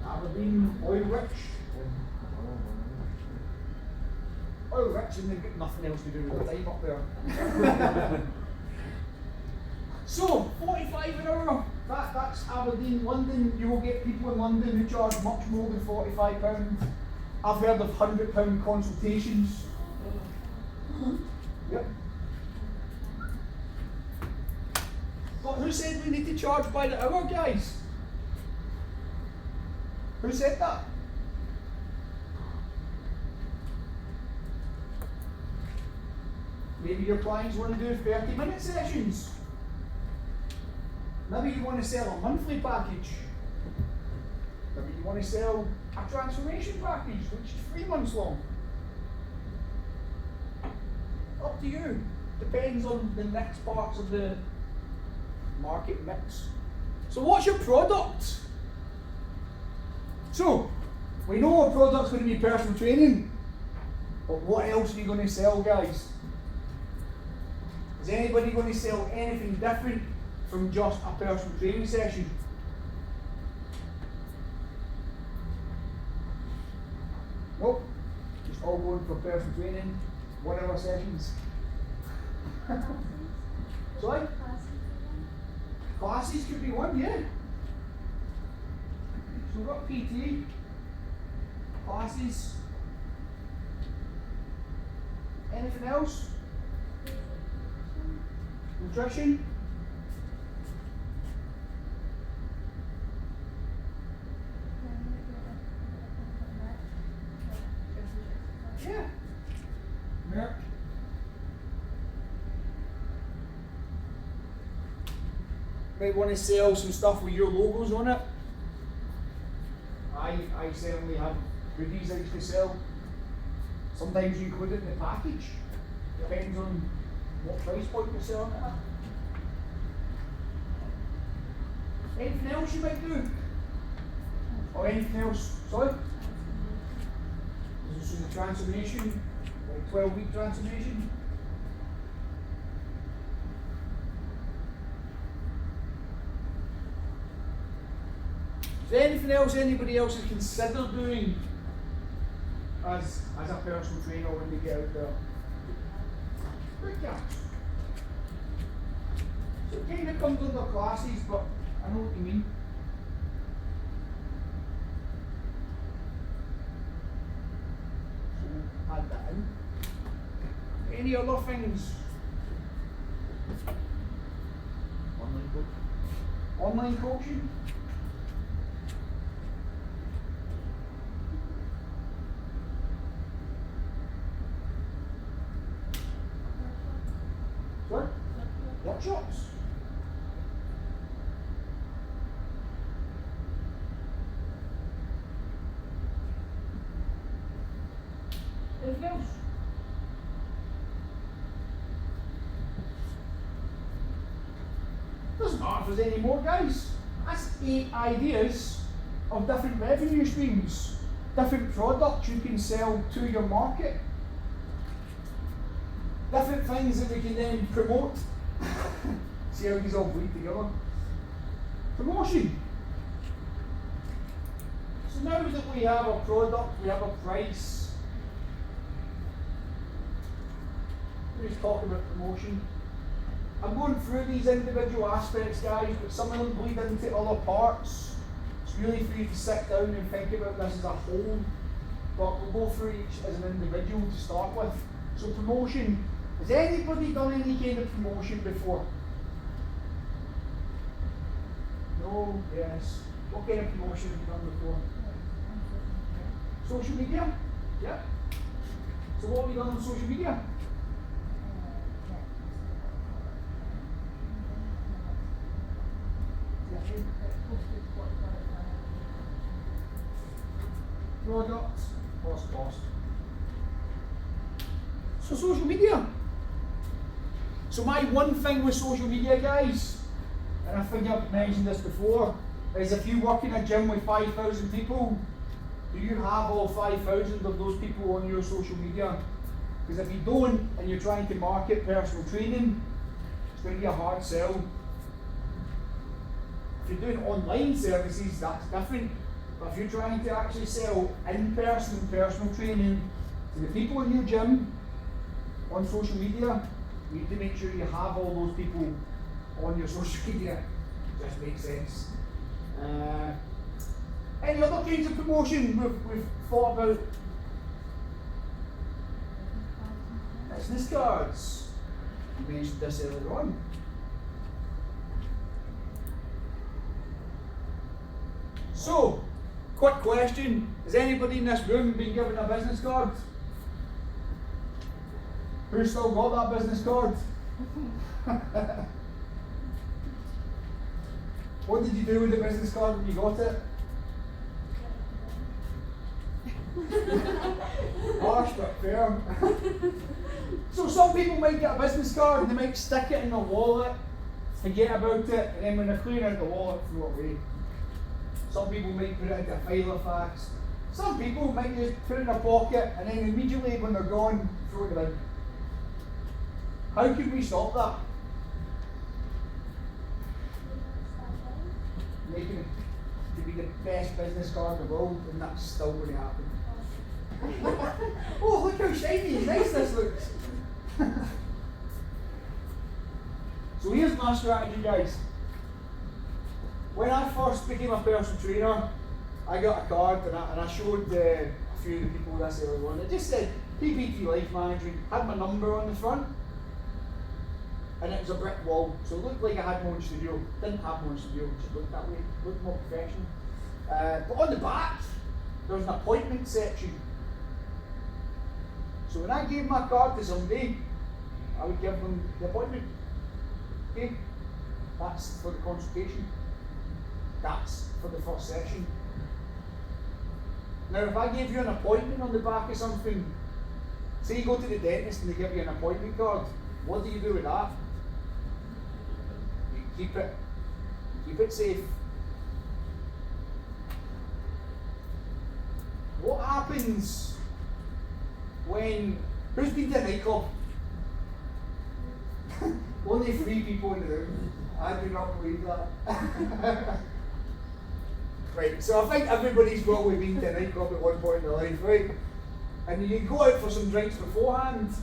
Aberdeen, oil rich. Oil rich, and they've got nothing else to do with their time up there. So, 45 an hour, that's Aberdeen, London. You will get people in London who charge much more than £45. I've heard of £100 consultations. Yep. But who said we need to charge by the hour, guys? Who said that? Maybe your clients want to do 30-minute sessions. Maybe you want to sell a monthly package. Maybe you want to sell a transformation package, which is 3 months long. Up to you. Depends on the next parts of the market mix. So what's your product? So, we know our product's going to be personal training, but what else are you going to sell, guys? Is anybody going to sell anything different from just a personal training session? Nope. Just all going for personal training, 1 hour sessions. Sorry? Classes could be one, yeah. So we've got PT, classes. Anything else? Nutrition? Yeah. Merch. Might want to sell some stuff with your logos on it. I certainly have goodies I used to sell. Sometimes you include it in the package. Depends on what price point you're selling it at. Anything else you might do? Or anything else? Sorry? This is the transformation, like 12-week transformation. Is there anything else anybody else has considered doing as a personal trainer when they get out there? Good chance. So it kind of comes under classes, but I know what you mean. So add that in. Any other things? Online coach. Online coaching? What? Workshops? Anything else? Doesn't matter if there's any more, guys. That's 8 ideas of different revenue streams, different products you can sell to your market, different things that we can then promote. See how these all bleed together? Promotion. So now that we have a product, we have a price, let's talk about promotion. I'm going through these individual aspects, guys, but some of them bleed into other parts. It's really for you to sit down and think about this as a whole, but we'll go through each as an individual to start with. So promotion. Has anybody done any kind of promotion before? No? Yes. What kind of promotion have you done before? Social media? Yeah. So what have you done on social media? Product, cost. So social media. So my one thing with social media, guys, and I think I've mentioned this before, is if you work in a gym with 5,000 people, do you have all 5,000 of those people on your social media? Because if you don't, and you're trying to market personal training, it's going to be a hard sell. If you're doing online services, that's different. But if you're trying to actually sell in-person personal training to the people in your gym on social media, you need to make sure you have all those people on your social media. Just makes sense. Any other kinds of promotion we've thought about? Business cards. You mentioned this earlier on. So, quick question. Has anybody in this room been given a business card? Who's still got that business card? What did you do with the business card when you got it? Harsh but fair. So some people might get a business card and they might stick it in their wallet, forget about it, and then when they're clearing out the wallet, throw it away. Some people might put it into a file of fax. Some people might just put it in their pocket and then immediately when they're gone, throw it in. How can we stop that? Making it to be the best business card in the world, and that's still going to happen. Oh, look how shiny and nice this looks. So here's my strategy, guys. When I first became a personal trainer, I got a card and I showed a few of the people this earlier on. It just said PPT Life Management, had my number on the front, and it was a brick wall. So it looked like I had my own studio. Didn't have my own studio, it just looked that way, looked more professional. But on the back, there was an appointment section. So when I gave my card to somebody, I would give them the appointment. Okay? That's for the consultation. That's for the first session. Now, if I gave you an appointment on the back of something, say you go to the dentist and they give you an appointment card, what do you do with that? You keep it safe. What happens when, who's been to a nightclub? Only 3 people in the room. I do not believe that. Right, so I think everybody's probably been to a nightclub at one point in their life, right? And you go out for some drinks beforehand,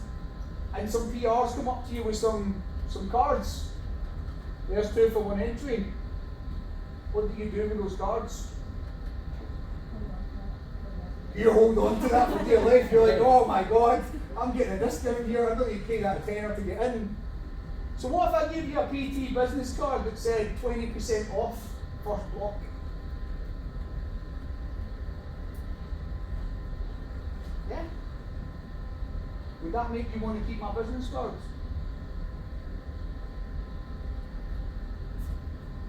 and some PRs come up to you with some cards. There's 2 for 1 entry. What do you do with those cards? You hold on to that for dear life. You're like, oh my God, I'm getting a discount here. I don't need to pay that tenner to get in. So what if I gave you a PT business card that said 20% off first block? Yeah? Would that make you want to keep my business cards?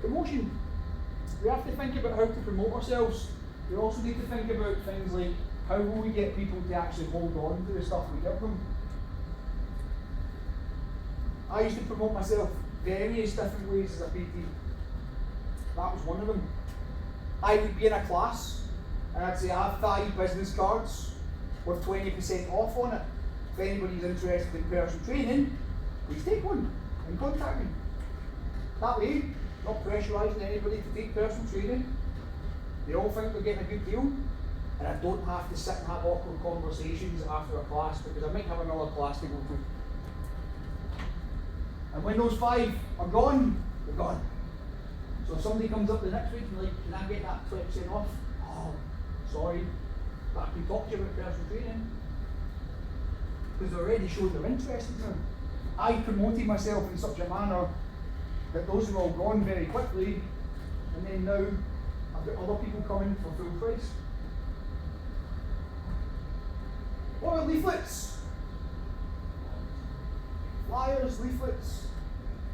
Promotion. We have to think about how to promote ourselves. We also need to think about things like how will we get people to actually hold on to the stuff we give them. I used to promote myself various different ways as a PT. That was one of them. I would be in a class and I'd say I have 5 business cards with 20% off on it. If anybody's interested in personal training, please take one and contact me. That way, not pressurising anybody to take personal training. They all think they're getting a good deal, and I don't have to sit and have awkward conversations after a class because I might have another class to go to. And when those 5 are gone, they're gone. So if somebody comes up the next week and like, can I get that 20% off? Oh, sorry, but I can talk to you about personal training. Because they already showed they're interested now. I promoted myself in such a manner that those are all gone very quickly, and then now I've got other people coming for full price. What are leaflets? Flyers, leaflets.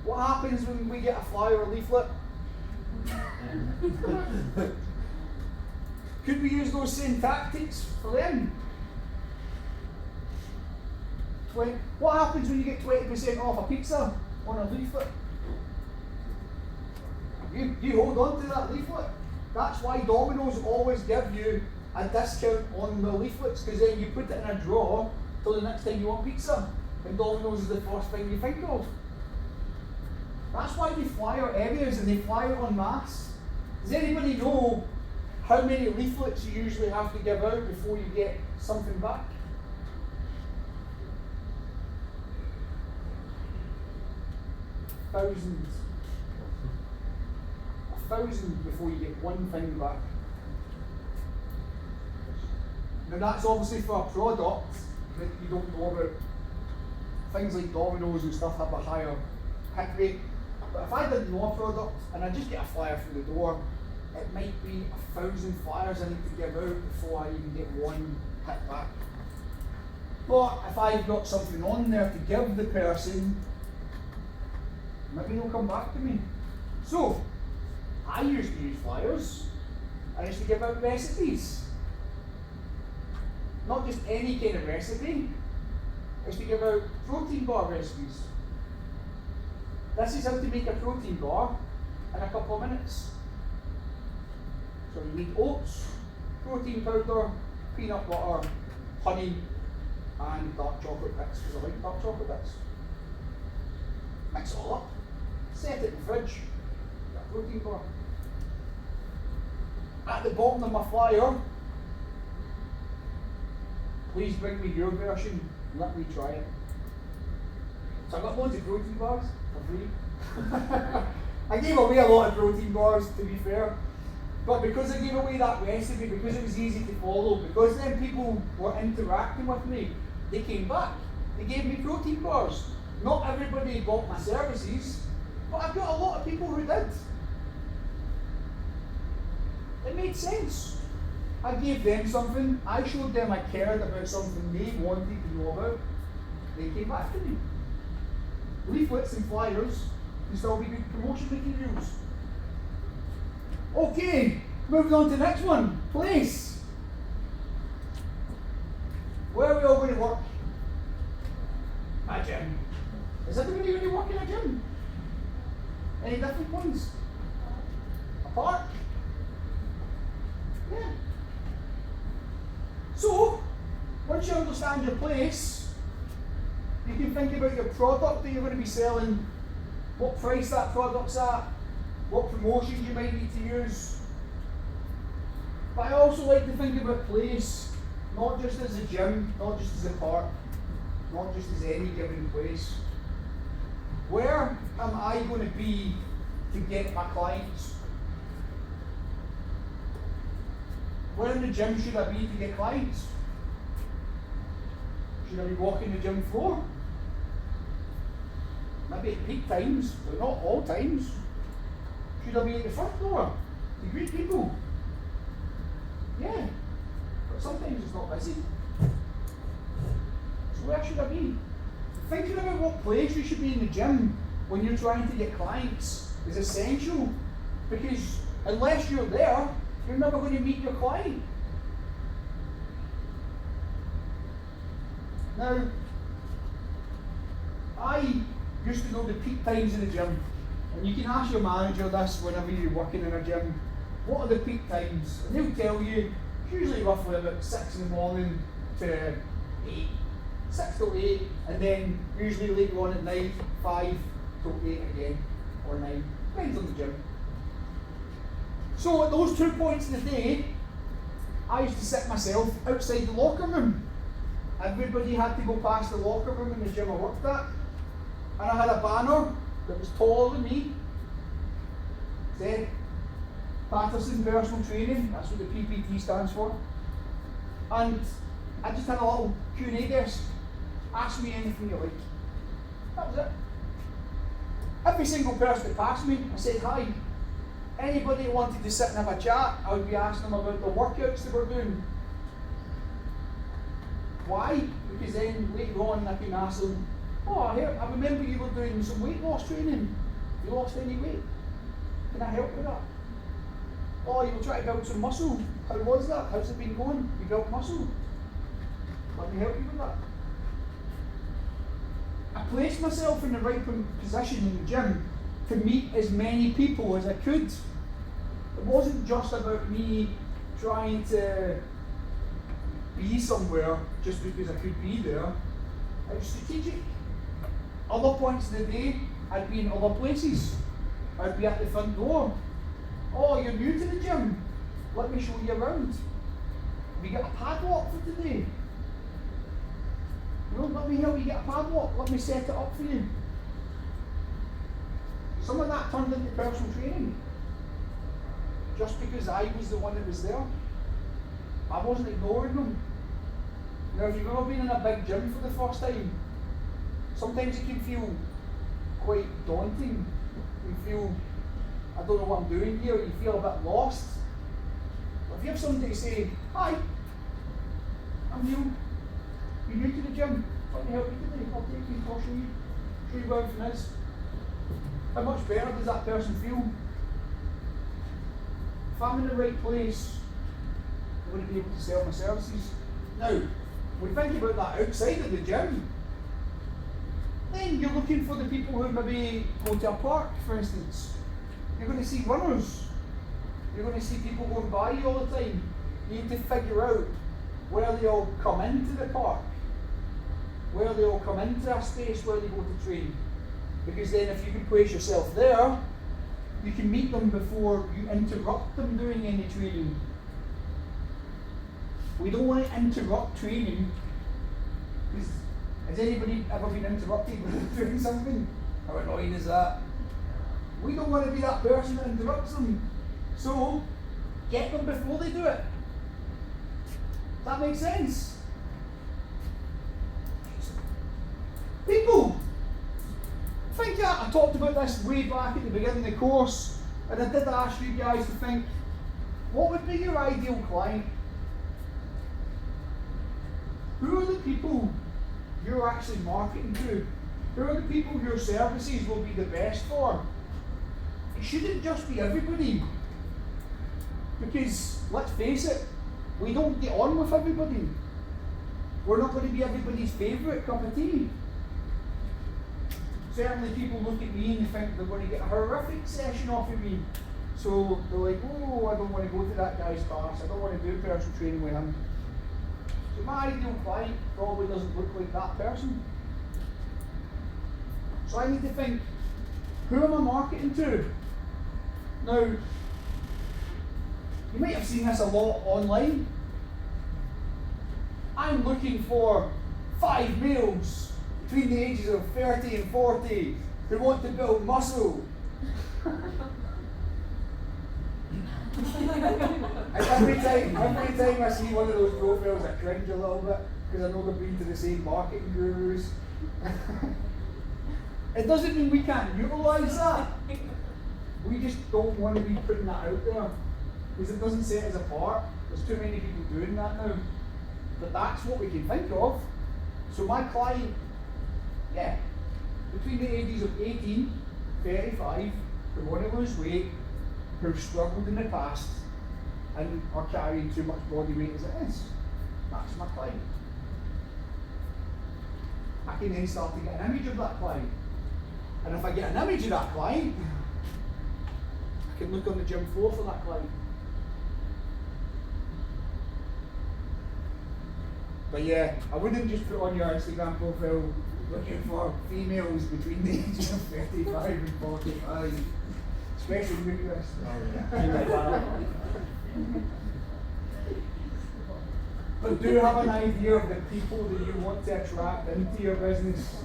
What happens when we get a flyer or leaflet? Could we use those same tactics for them? What happens when you get 20% off a pizza on a leaflet? You hold on to that leaflet. That's why Domino's always give you a discount on the leaflets, because then you put it in a drawer till the next time you want pizza, and Domino's is the first thing you think of. That's why they flyer areas and they flyer en masse. Does anybody know how many leaflets you usually have to give out before you get something back? Thousands. 1,000 before you get one thing back. Now that's obviously for a product that you don't know about. Things like Domino's and stuff have a higher hit rate. But if I didn't know a product and I just get a flyer through the door, it might be 1,000 flyers I need to give out before I even get one hit back. But if I've got something on there to give the person, maybe they'll come back to me. So, I used to use flyers. I used to give out recipes. Not just any kind of recipe. I used to give out protein bar recipes. This is how to make a protein bar in a couple of minutes. So you need oats, protein powder, peanut butter, honey, and dark chocolate bits, because I like dark chocolate bits. Mix it all up, set it in the fridge, got a protein bar. At the bottom of my flyer, please bring me your version and let me try it. So I got loads of protein bars for free. I gave away a lot of protein bars, to be fair. But because I gave away that recipe, because it was easy to follow, because then people were interacting with me, they came back. They gave me protein bars. Not everybody bought my services, but I've got a lot of people who did. It made sense. I gave them something, I showed them I cared about something they wanted to know about. They came back to me. Leaflets and flyers can still be good promotion materials. Okay, moving on to the next one. Place. Where are we all going to work? A gym. Is everybody going to work in a gym? Any different ones? A park? Yeah. So, once you understand your place, you can think about your product that you're going to be selling, what price that product's at, what promotions you might need to use. But I also like to think about place, not just as a gym, not just as a park, not just as any given place. Where am I going to be to get my clients? Where in the gym should I be to get clients? Should I be walking the gym floor? Maybe at peak times, but not all times. Should I be at the front door to greet people? Yeah, but sometimes it's not busy. So where should I be? Thinking about what place you should be in the gym when you're trying to get clients is essential, because unless you're there, you're never going to meet your client. Now, I used to know the peak times in the gym, and you can ask your manager this whenever you're working in a gym. What are the peak times? And they'll tell you, it's usually roughly about 6 in the morning to 8. 6 till 8, and then usually later on at night, 5 till 8 again, or 9. Depends on the gym. So at those 2 points in the day, I used to sit myself outside the locker room. Everybody had to go past the locker room in the gym I worked at, and I had a banner that was taller than me. Said Patterson Personal Training, that's what the PPT stands for. And I just had a little Q&A desk. Ask me anything you like. That was it. Every single person that passed me, I said hi. Anybody who wanted to sit and have a chat, I would be asking them about the workouts they were doing. Why? Because then later on I can ask them, oh, I remember you were doing some weight loss training. You lost any weight? Can I help with that? Oh, you were trying to build some muscle. How was that? How's it been going? You built muscle. Let me help you with that. I placed myself in the right position in the gym to meet as many people as I could. It wasn't just about me trying to be somewhere just because I could be there. It was strategic. Other points of the day, I'd be in other places. I'd be at the front door. Oh, you're new to the gym. Let me show you around. We got a padlock for today. No, let me help you get a padlock. Let me set it up for you. Some of that turned into personal training. Just because I was the one that was there. I wasn't ignoring them. Now, if you've ever been in a big gym for the first time, sometimes it can feel quite daunting. You feel, I don't know what I'm doing here. You feel a bit lost. But if you have somebody to say, hi, I'm Neil. You're new to the gym. Let me help you today. I'll take you, I'll show you where everything is. How much better does that person feel? If I'm in the right place, I'm going to be able to sell my services. Now, when we think about that outside of the gym, then you're looking for the people who maybe go to a park, for instance. You're going to see runners. You're going to see people going by you all the time. You need to figure out where they all come into the park, where they all come into a space where they go to train. Because then if you can place yourself there, you can meet them before you interrupt them doing any training. We don't want to interrupt training. Has anybody ever been interrupted when they're doing something? How annoying is that? We don't want to be that person that interrupts them. So, get them before they do it. Does that make sense? People! I talked about this way back at the beginning of the course, and I did ask you guys to think, what would be your ideal client? Who are the people you're actually marketing to? Who are the people your services will be the best for? It shouldn't just be everybody. Because, let's face it, we don't get on with everybody. We're not going to be everybody's favourite cup of tea. Certainly people look at me and think they're going to get a horrific session off of me. So they're like, oh, I don't want to go to that guy's class, I don't want to do personal training with him. So my ideal client probably doesn't look like that person. So I need to think, who am I marketing to? Now, you might have seen this a lot online. I'm looking for 5 males between the ages of 30 and 40 who want to build muscle. And every time I see one of those profiles, I cringe a little bit because I know they've been to the same marketing gurus. It doesn't mean we can't utilise that. We just don't want to be putting that out there because it doesn't set us apart. There's too many people doing that now. But that's what we can think of. So my client, yeah, between the ages of 18, 35, who want to lose weight, who've struggled in the past, and are carrying too much body weight as it is. That's my client. I can then start to get an image of that client. And if I get an image of that client, I can look on the gym floor for that client. But yeah, I wouldn't just put on your Instagram profile looking for females between the ages of 35 and 45. Especially you, Chris. But do have an idea of the people that you want to attract into your business.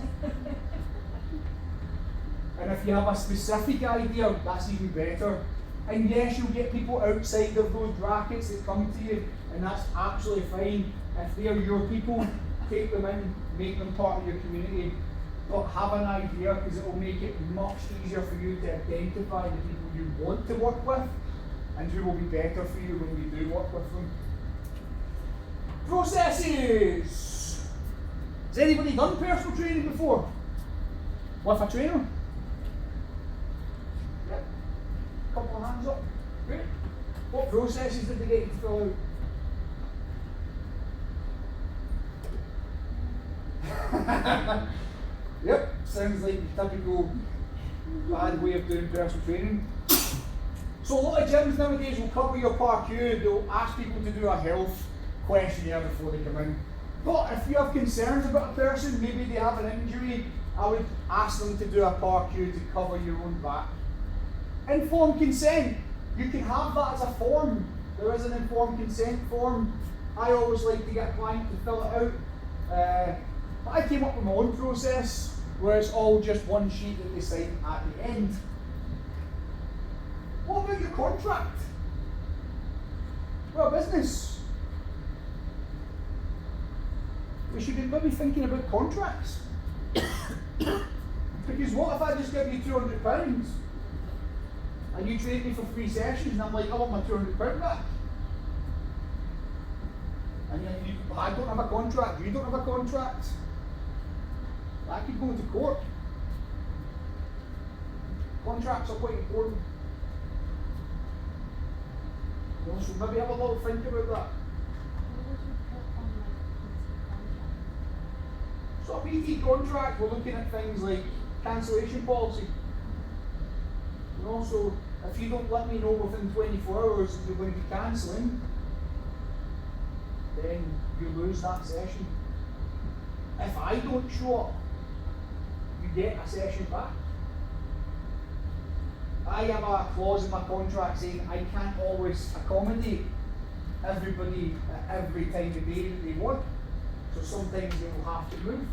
And if you have a specific idea, that's even better. And yes, you'll get people outside of those brackets that come to you, and that's absolutely fine. If they're your people, take them in, make them part of your community. But have an idea, because it will make it much easier for you to identify the people you want to work with and who will be better for you when you do work with them. Processes! Has anybody done personal training before? With a trainer? Yep. Couple of hands up. Great. What processes did they get you to fill out? Yep, sounds like the typical bad way of doing personal training. So a lot of gyms nowadays will cover your PARQ, they'll ask people to do a health questionnaire before they come in. But if you have concerns about a person, maybe they have an injury, I would ask them to do a PARQ to cover your own back. Informed consent, you can have that as a form. There is an informed consent form. I always like to get a client to fill it out. But I came up with my own process where it's all just one sheet that they sign at the end. What about your contract? We're a business. We should be maybe thinking about contracts. Because what if I just give you £200 and you train me for 3 sessions and I'm like, I want my £200 back? And I don't have a contract, you don't have a contract. I could go to court. Contracts are quite important. You know, so maybe have a little think about that. So a PT contract, we're looking at things like cancellation policy. And also, if you don't let me know within 24 hours that you're going to be cancelling, then you lose that session. If I don't show up, you get a session back. I have a clause in my contract saying I can't always accommodate everybody at every time of day that they want. So sometimes they will have to move.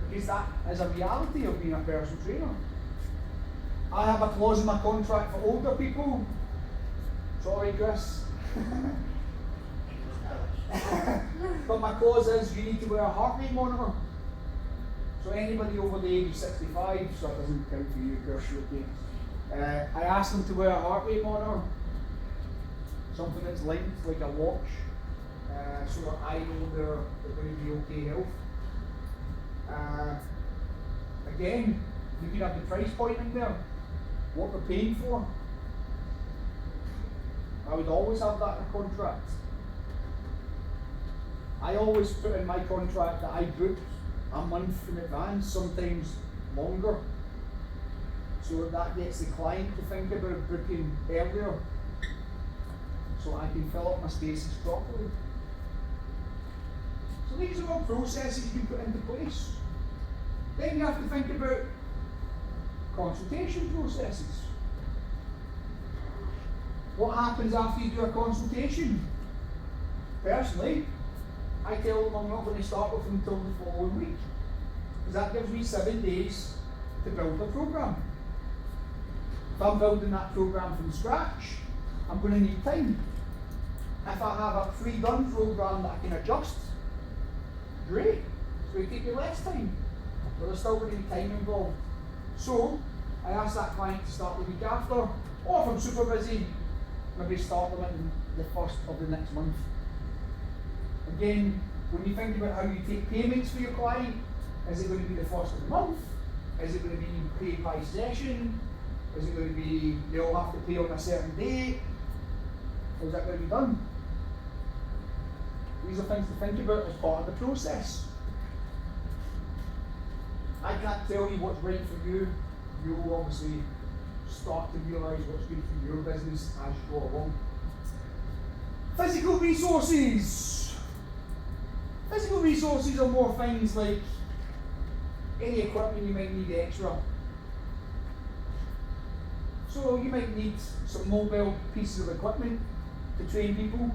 Because that is a reality of being a personal trainer. I have a clause in my contract for older people. Sorry, Chris. But my clause is you need to wear a heart rate monitor. So anybody over the age of 65, so it doesn't count for you, Chris, okay. I asked them to wear a heart rate monitor. Something that's linked like a watch. So that I know they're going to be okay health. Again, you can have the price point in there, what they're paying for. I would always have that in a contract. I always put in my contract that I book a month in advance, sometimes longer. So that gets the client to think about booking earlier, so I can fill up my spaces properly. So these are all processes you can put into place. Then you have to think about consultation processes. What happens after you do a consultation? Personally, I tell them I'm not going to start with them until the following week, because that gives me 7 days to build a program. If I'm building that program from scratch, I'm going to need time. If I have a pre-done program that I can adjust, great. So it takes me less time, but there's still going to be time involved. So I ask that client to start the week after, or if I'm super busy, maybe start them in the first of the next month. Again, when you think about how you take payments for your client, is it going to be the first of the month? Is it going to be paid by session? Is it going to be they all have to pay on a certain date? Or is that going to be done? These are things to think about as part of the process. I can't tell you what's right for you. You'll obviously start to realise what's good for your business as you go along. Physical resources. Physical resources are more things like any equipment you might need extra. So you might need some mobile pieces of equipment to train people.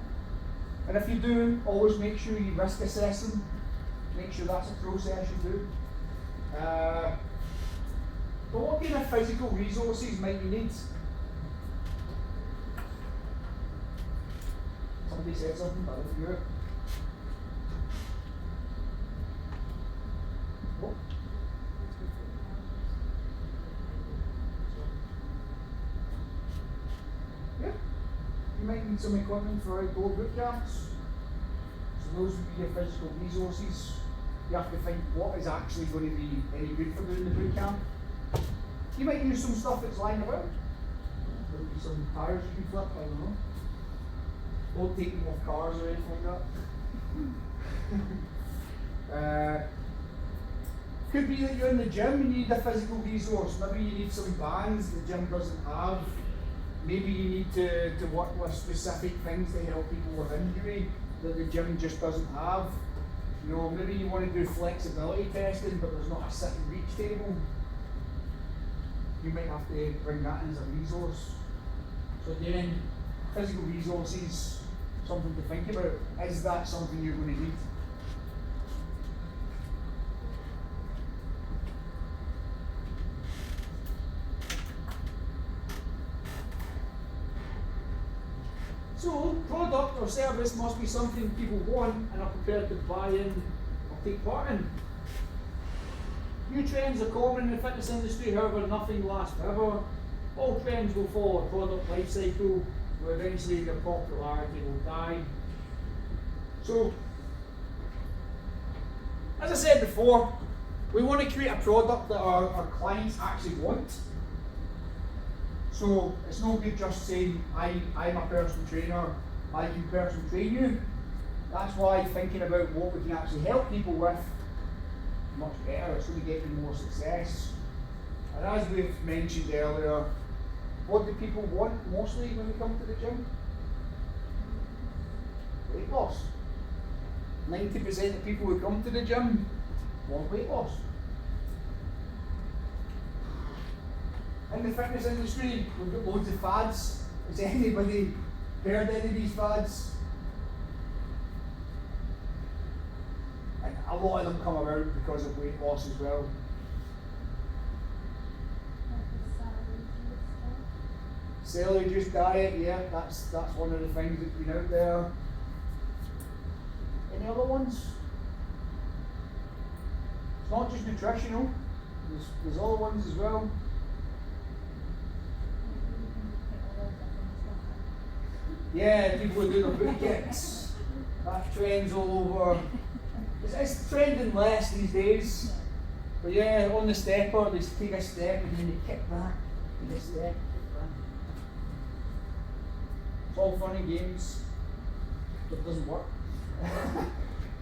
And if you do, always make sure you risk assess them. Make sure that's a process you do. But what kind of physical resources might you need? Somebody said something, but I didn't hear it. What? Yeah. You might need some equipment for outdoor boot camps. So those would be your physical resources. You have to think what is actually going to be any good for doing the boot camp. You might use some stuff that's lying about. There'll be some tires you can flip, I don't know. Don't take them off cars or anything like that. Could be that you're in the gym and you need a physical resource. Maybe you need some bands the gym doesn't have. Maybe you need to work with specific things to help people with injury that the gym just doesn't have. You know, maybe you want to do flexibility testing, but there's not a sit and reach table. You might have to bring that in as a resource. So again, physical resources, something to think about. Is that something you're going to need? So, product or service must be something people want and are prepared to buy in or take part in. New trends are common in the fitness industry, however, nothing lasts forever. All trends will follow a product life cycle, where eventually their popularity will die. So, as I said before, we want to create a product that our clients actually want. So it's no good just saying, I'm a personal trainer, I can personal train you. That's why thinking about what we can actually help people with is much better. It's going to get you more success. And as we've mentioned earlier, what do people want mostly when they come to the gym? Weight loss. 90% of people who come to the gym want weight loss. In the fitness industry, we've got loads of fads. Has anybody heard any of these fads? And a lot of them come about because of weight loss as well. Celery juice diet, yeah, that's one of the things that's been out there. Any other ones? It's not just nutritional, there's other ones as well. Yeah, people who do their boot kicks. That trend's all over. It's trending less these days. But yeah, on the stepper, they take a step and then they kick back. And they step, kick back. It's all fun and games, but it doesn't work.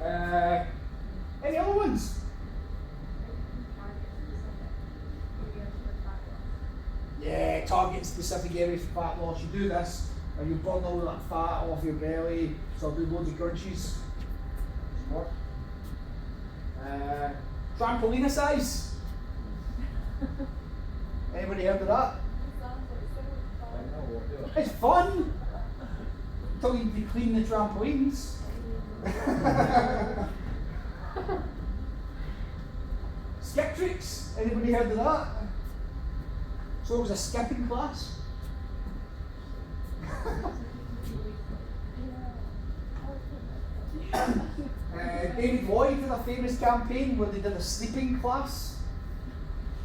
Any other ones? Yeah, target specific areas for fat loss. You do this and you burn all that fat off your belly. So I'll do loads of crunches. Work. Trampoline size. Anybody heard of that? It's fun. Until you clean the trampolines. Skip tricks. Anybody heard of that? So it was a skipping class. David Lloyd did a famous campaign where they did a sleeping class.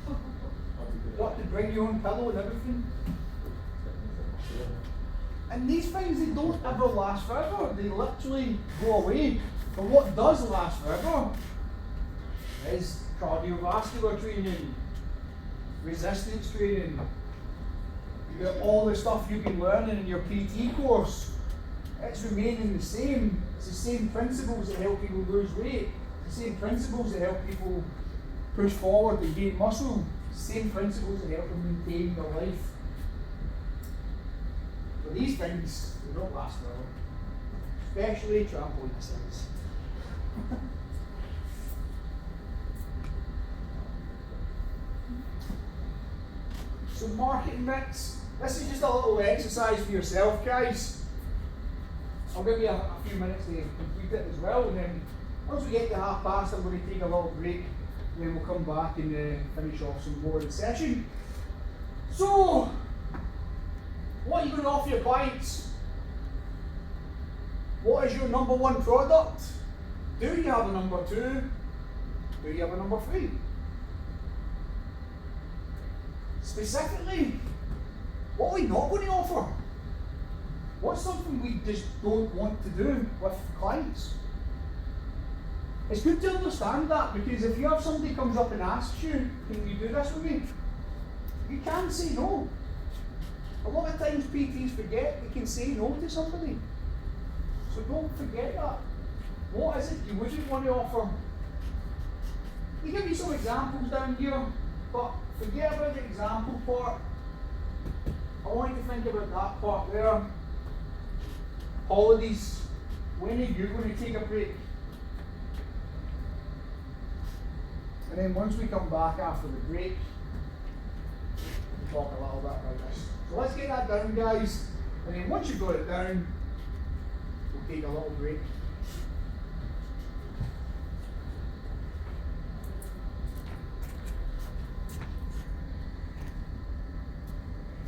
You have to bring your own pillow and everything. And these things, they don't ever last forever. They literally go away. But what does last forever is cardiovascular training, resistance training. You got all the stuff you've been learning in your PT course. It's remaining the same. It's the same principles that help people lose weight. It's the same principles that help people push forward and gain muscle. It's the same principles that help them maintain their life. But these things, they don't last forever. Especially trampoline exercise. So marketing mix. This is just a little exercise for yourself, guys. I'll give you a few minutes to complete it as well, and then once we get to past, I'm going to take a little break, and then we'll come back and finish off some more of the session. So, what are you going to offer your clients? What is your number one product? Do you have a number two? Do you have a number three? Specifically, what are we not going to offer? What's something we just don't want to do with clients? It's good to understand that, because if you have somebody comes up and asks you, can you do this with me? You can say no. A lot of times PTs forget they can say no to somebody. So don't forget that. What is it you wouldn't want to offer? I'll give you some examples down here, but forget about the example part. I want you to think about that part there. Holidays. When are you going to take a break? And then once we come back after the break, we'll talk a little bit about this. So let's get that down, guys. And then once you've got it down, we'll take a little break.